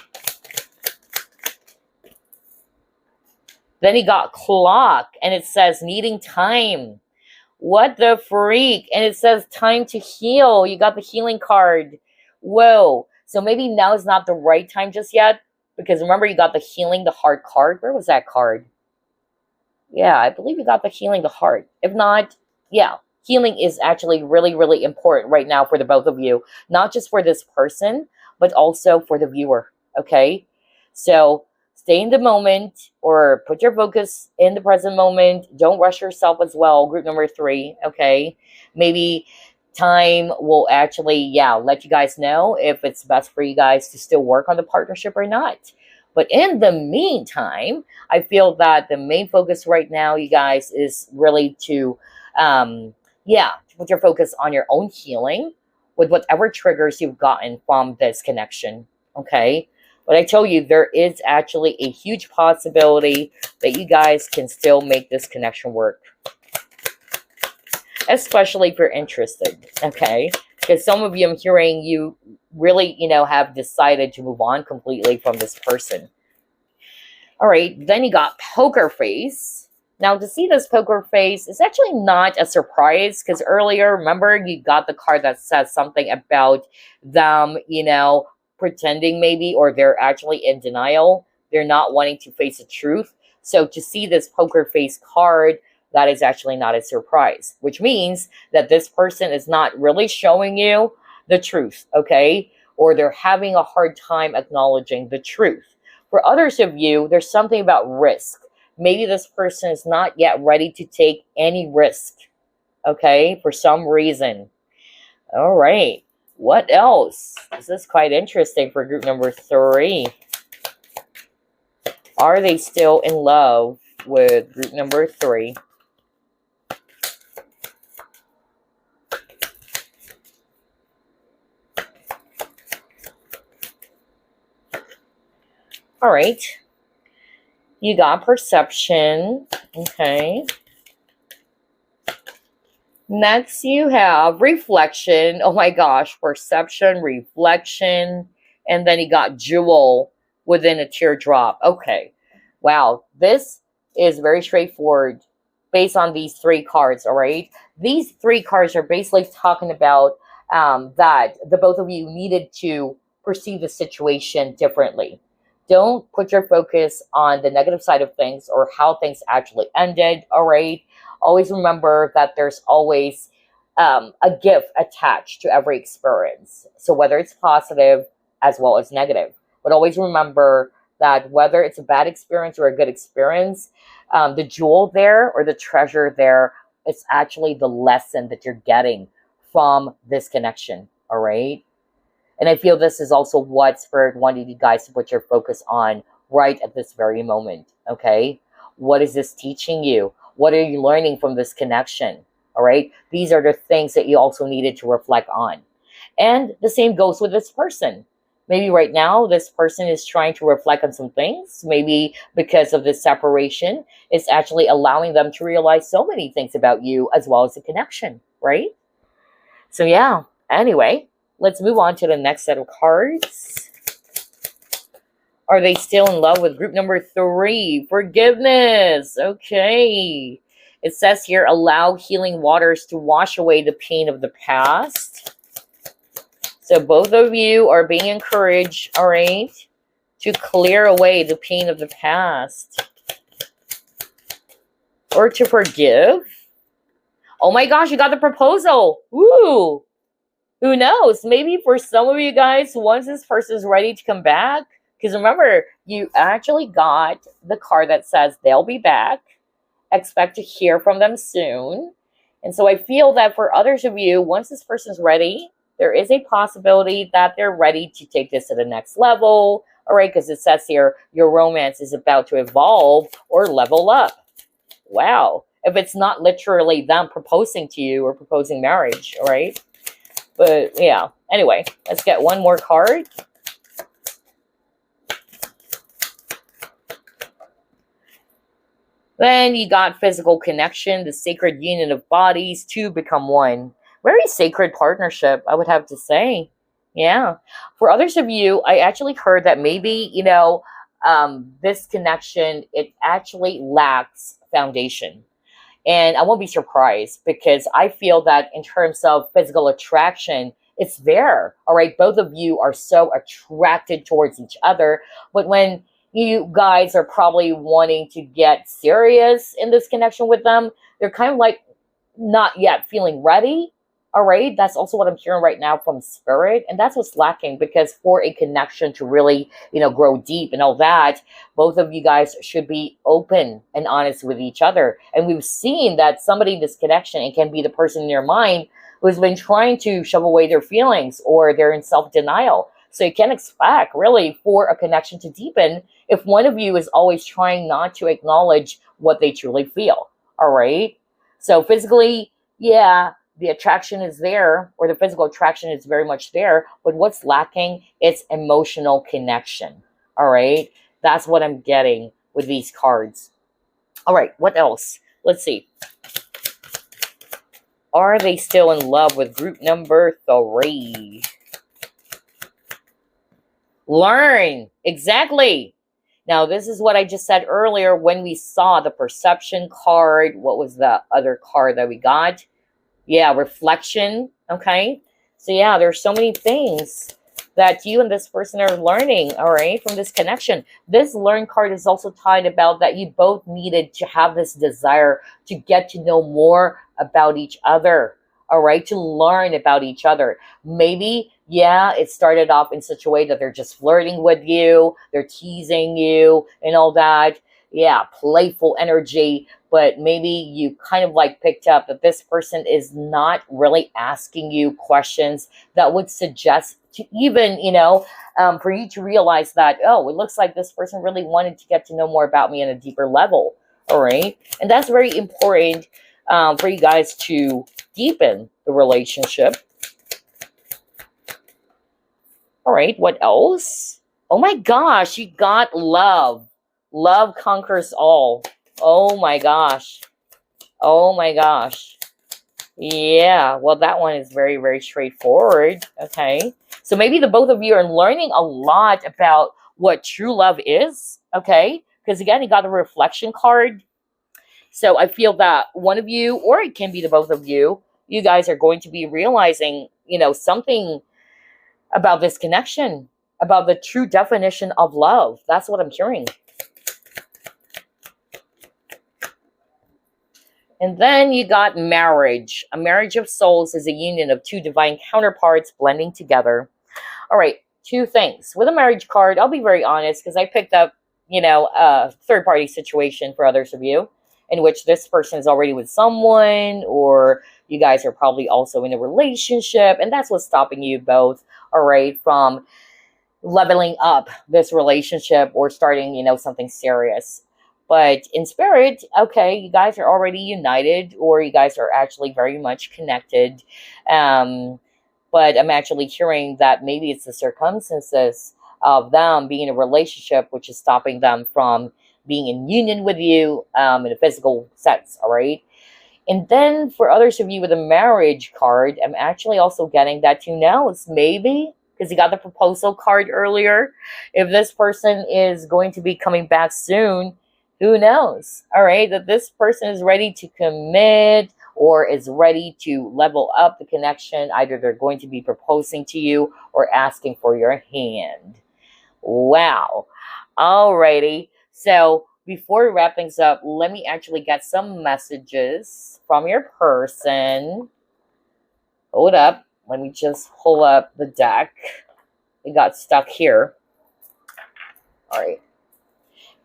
Then he got clock, and it says needing time. What the freak? And it says time to heal. You got the healing card. Whoa. So maybe now is not the right time just yet. Because remember, you got the healing the heart card. Where was that card? Yeah, I believe you got the healing the heart. If not, yeah. Healing is actually really, really important right now for the both of you. Not just for this person, but also for the viewer. Okay? So stay in the moment or put your focus in the present moment. Don't rush yourself as well. Group number 3, okay? Maybe time will actually, let you guys know if it's best for you guys to still work on the partnership or not. But in the meantime, I feel that the main focus right now, you guys, is really to, to put your focus on your own healing with whatever triggers you've gotten from this connection. Okay. But I tell you, there is actually a huge possibility that you guys can still make this connection work. Especially if you're interested. Okay. Because some of you, I'm hearing you really, have decided to move on completely from this person. All right, then you got poker face. Now, to see this poker face is actually not a surprise because earlier, remember, you got the card that says something about them, pretending maybe, or they're actually in denial. They're not wanting to face the truth. So to see this poker face card, that is actually not a surprise, which means that this person is not really showing you the truth, okay? Or they're having a hard time acknowledging the truth. For others of you, there's something about risk. Maybe this person is not yet ready to take any risk, okay, for some reason. All right. What else? This is quite interesting for group number 3. Are they still in love with group number 3? All right. You got perception. Okay. Next, you have reflection. Oh my gosh. Perception, reflection. And then you got jewel within a teardrop. Okay. Wow. This is very straightforward based on these 3 cards. All right. These 3 cards are basically talking about that the both of you needed to perceive the situation differently. Don't put your focus on the negative side of things or how things actually ended, all right? Always remember that there's always a gift attached to every experience. So whether it's positive as well as negative. But always remember that whether it's a bad experience or a good experience, the jewel there or the treasure there is actually the lesson that you're getting from this connection, all right? And I feel this is also what Spirit wanted you guys to put your focus on right at this very moment, okay? What is this teaching you? What are you learning from this connection, all right? These are the things that you also needed to reflect on. And the same goes with this person. Maybe right now, this person is trying to reflect on some things. Maybe because of this separation, it's actually allowing them to realize so many things about you as well as the connection, right? So yeah, anyway. Let's move on to the next set of cards. Are they still in love with group number 3? Forgiveness. Okay. It says here, allow healing waters to wash away the pain of the past. So both of you are being encouraged, all right, to clear away the pain of the past. Or to forgive. Oh my gosh, you got the proposal. Woo! Who knows? Maybe for some of you guys, once this person is ready to come back, because remember, you actually got the card that says they'll be back. Expect to hear from them soon. And so I feel that for others of you, once this person is ready, there is a possibility that they're ready to take this to the next level. All right, because it says here, your romance is about to evolve or level up. Wow. If it's not literally them proposing to you or proposing marriage, all right? But yeah, anyway, let's get one more card. Then you got physical connection, the sacred union of bodies to become one. Very sacred partnership, I would have to say. Yeah. For others of you, I actually heard that maybe, this connection, it actually lacks foundation. And I won't be surprised because I feel that in terms of physical attraction, it's there. All right. Both of you are so attracted towards each other. But when you guys are probably wanting to get serious in this connection with them, they're kind of like not yet feeling ready. All right. That's also what I'm hearing right now from Spirit. And that's what's lacking because for a connection to really, grow deep and all that, both of you guys should be open and honest with each other. And we've seen that somebody in this connection, it can be the person in your mind who's been trying to shove away their feelings or they're in self-denial. So you can expect really for a connection to deepen if one of you is always trying not to acknowledge what they truly feel. All right. So physically, yeah, the attraction is there, or the physical attraction is very much there, but what's lacking is emotional connection. All right. That's what I'm getting with these cards. All right. What else? Let's see. Are they still in love with group number 3? Learn. Exactly. Now, this is what I just said earlier when we saw the perception card. What was the other card that we got? Yeah, reflection. Okay. So, yeah, there's so many things that you and this person are learning, all right, from this connection. This learn card is also tied about that you both needed to have this desire to get to know more about each other, all right, to learn about each other. Maybe, yeah, it started off in such a way that they're just flirting with you, they're teasing you and all that. Yeah, playful energy, but maybe you kind of like picked up that this person is not really asking you questions that would suggest to even, for you to realize that, oh, it looks like this person really wanted to get to know more about me on a deeper level. All right. And that's very important for you guys to deepen the relationship. All right. What else? Oh my gosh, you got love. Love conquers all. Oh my gosh. Oh my gosh. Yeah, well, that one is very, very straightforward. Okay. So maybe the both of you are learning a lot about what true love is. Okay. Because again, you got the reflection card. So I feel that one of you, or it can be the both of you, you guys are going to be realizing, something about this connection, about the true definition of love. That's what I'm hearing. And then you got marriage. A marriage of souls is a union of two divine counterparts blending together. All right, two things. With a marriage card, I'll be very honest because I picked up, a third-party situation for others of you in which this person is already with someone, or you guys are probably also in a relationship, and that's what's stopping you both, all right, from leveling up this relationship or starting, something serious. But in spirit, okay, you guys are already united, or you guys are actually very much connected. But I'm actually hearing that maybe it's the circumstances of them being in a relationship which is stopping them from being in union with you in a physical sense, all right? And then for others of you with a marriage card, I'm actually also getting that too now. It's maybe, because you got the proposal card earlier, if this person is going to be coming back soon, who knows? All right, that this person is ready to commit or is ready to level up the connection. Either they're going to be proposing to you or asking for your hand. Wow. Alrighty. So before we wrap things up, let me actually get some messages from your person. Hold up. Let me just pull up the deck. It got stuck here. All right.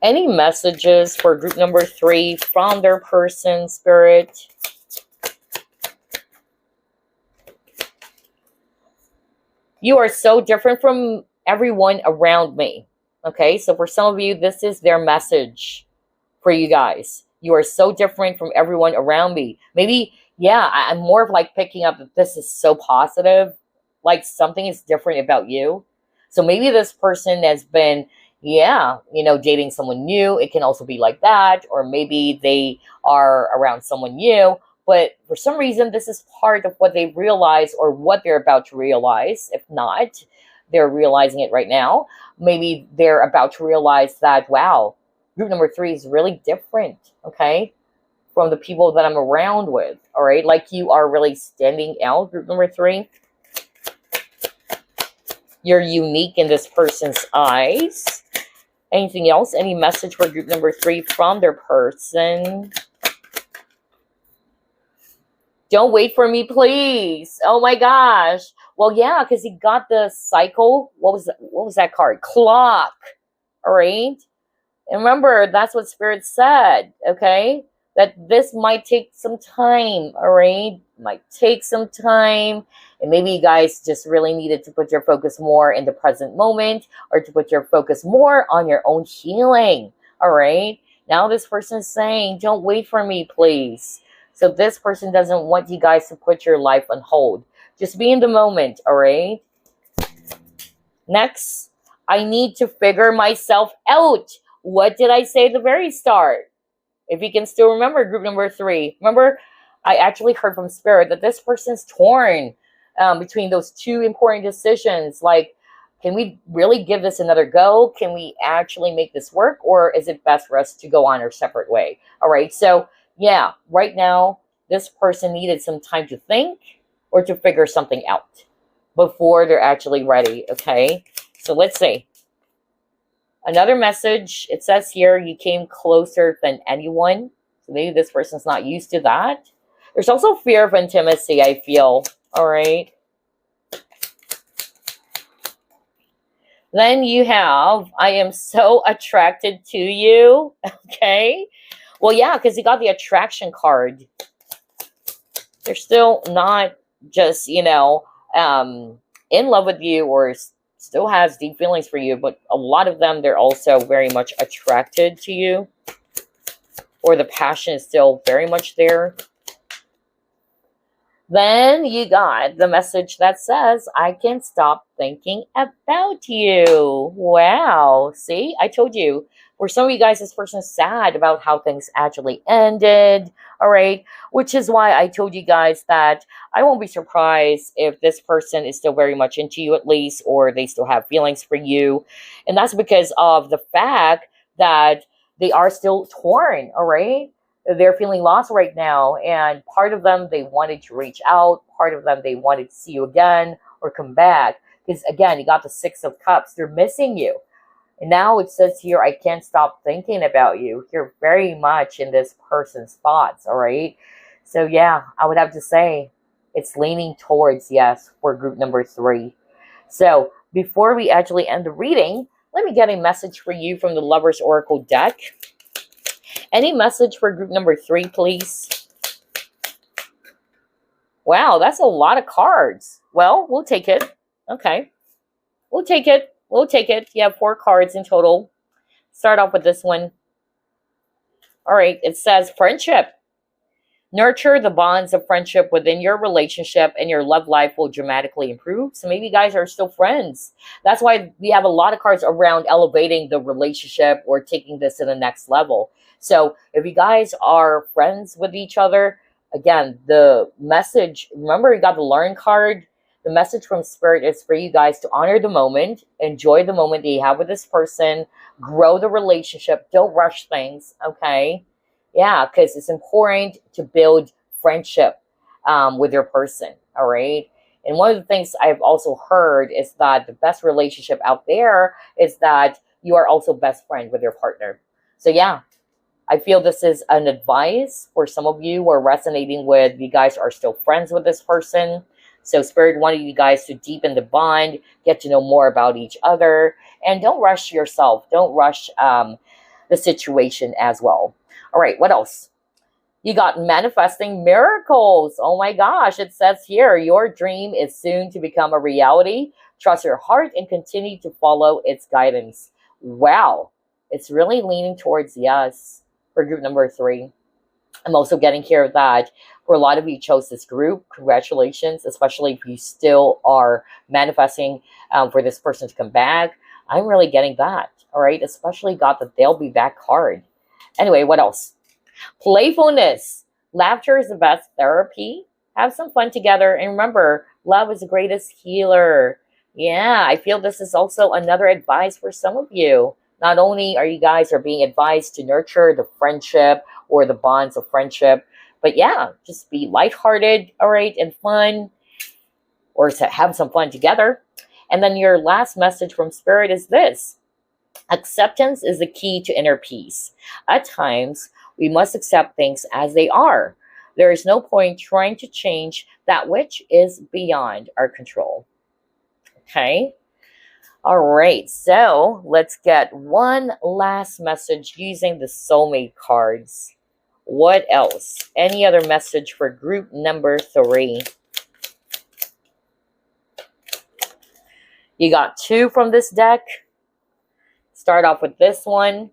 Any messages for group number 3 from their person, Spirit? You are so different from everyone around me. Okay, so for some of you, this is their message for you guys. You are so different from everyone around me. Maybe, yeah, I'm more of like picking up that this is so positive. Like something is different about you. So maybe this person has been, dating someone new. It can also be like that. Or maybe they are around someone new. But for some reason, this is part of what they realize or what they're about to realize. If not, they're realizing it right now. Maybe they're about to realize that, wow, group number 3 is really different, okay, from the people that I'm around with, all right? Like you are really standing out, group number 3. You're unique in this person's eyes. Anything else? Any message for group number 3 from their person? Don't wait for me, please. Oh my gosh. Well, yeah, because he got the cycle. What was that card? Clock. All right. And remember, that's what Spirit said, okay? that this might take some time, all right? Might take some time. And maybe you guys just really needed to put your focus more in the present moment or to put your focus more on your own healing, all right? Now this person is saying, don't wait for me, please. So this person doesn't want you guys to put your life on hold. Just be in the moment, all right? Next, I need to figure myself out. What did I say at the very start? If you can still remember group number 3. Remember, I actually heard from Spirit that this person's torn between those two important decisions. Like, can we really give this another go? Can we actually make this work? Or is it best for us to go on our separate way? All right, so yeah, right now, this person needed some time to think or to figure something out before they're actually ready, okay? So let's see. Another message, it says here, you came closer than anyone. So maybe this person's not used to that. There's also fear of intimacy, I feel, all right? Then you have, I am so attracted to you, okay? Well, yeah, because you got the attraction card. They're still not just, you know, in love with you or still has deep feelings for you, but a lot of them, they're also very much attracted to you, or the passion is still very much there. Then you got the message that says, I can't stop thinking about you. Wow. See, I told you. For some of you guys, this person is sad about how things actually ended. All right. Which is why I told you guys that I won't be surprised if this person is still very much into you at least, or they still have feelings for you. And that's because of the fact that they are still torn. All right. They're feeling lost right now, and part of them, they wanted to reach out. Part of them, they wanted to see you again or come back. Because again, you got the 6 of Cups. They're missing you. And now it says here, I can't stop thinking about you. You're very much in this person's thoughts, all right? So yeah, I would have to say it's leaning towards yes for group number 3. So before we actually end the reading, let me get a message for you from the Lover's Oracle deck. Any message for group number 3, please? Wow, that's a lot of cards. Well, we'll take it. Okay. We'll take it. We'll take it. You have 4 cards in total. Start off with this one. All right. It says friendship. Nurture the bonds of friendship within your relationship, and your love life will dramatically improve. So maybe you guys are still friends. That's why we have a lot of cards around elevating the relationship or taking this to the next level. So if you guys are friends with each other, again, the message, remember you got the learn card. The message from Spirit is for you guys to honor the moment, enjoy the moment that you have with this person, grow the relationship. Don't rush things, okay? Yeah, because it's important to build friendship with your person, all right? And one of the things I've also heard is that the best relationship out there is that you are also best friend with your partner. So yeah, I feel this is an advice for some of you who are resonating with, you guys are still friends with this person. So Spirit wanted you guys to deepen the bond, get to know more about each other, and don't rush yourself. Don't rush the situation as well. All right, what else? You got manifesting miracles. Oh my gosh, it says here, your dream is soon to become a reality. Trust your heart and continue to follow its guidance. Wow, it's really leaning towards yes for group number 3. I'm also getting here that for a lot of you chose this group. Congratulations, especially if you still are manifesting for this person to come back. I'm really getting that, all right? Especially got the they'll be back card. Anyway, what else? Playfulness. Laughter is the best therapy. Have some fun together. And remember, love is the greatest healer. Yeah, I feel this is also another advice for some of you. Not only are you guys being advised to nurture the friendship or the bonds of friendship, but yeah, just be lighthearted, all right, and fun, or to have some fun together. And then your last message from Spirit is this. Acceptance is the key to inner peace. At times, we must accept things as they are. There is no point trying to change that which is beyond our control. Okay? All right, so let's get one last message using the soulmate cards. What else? Any other message for group number 3? You got 2 from this deck. Start off with this one.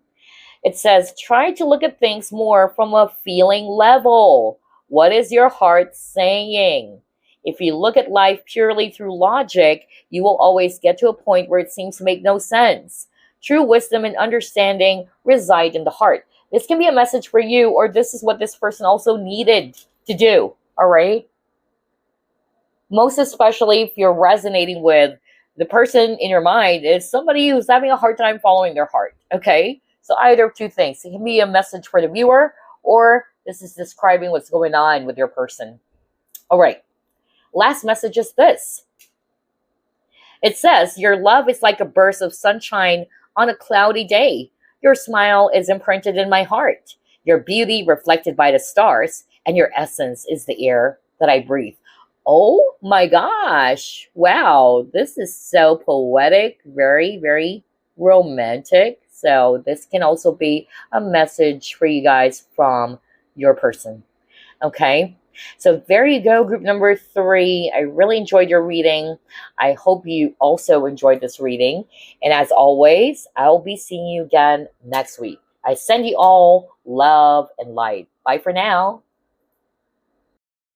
It says, try to look at things more from a feeling level. What is your heart saying? If you look at life purely through logic, you will always get to a point where it seems to make no sense. True wisdom and understanding reside in the heart. This can be a message for you, or this is what this person also needed to do, all right? Most especially if you're resonating with the person in your mind is somebody who's having a hard time following their heart, okay? So either of 2 things. It can be a message for the viewer, or this is describing what's going on with your person. All right. Last message is this. It says, your love is like a burst of sunshine on a cloudy day. Your smile is imprinted in my heart. Your beauty reflected by the stars, and your essence is the air that I breathe. Oh my gosh. Wow. This is so poetic. Very, very romantic. So this can also be a message for you guys from your person. Okay. So there you go, group number 3. I really enjoyed your reading. I hope you also enjoyed this reading. And as always, I'll be seeing you again next week. I send you all love and light. Bye for now.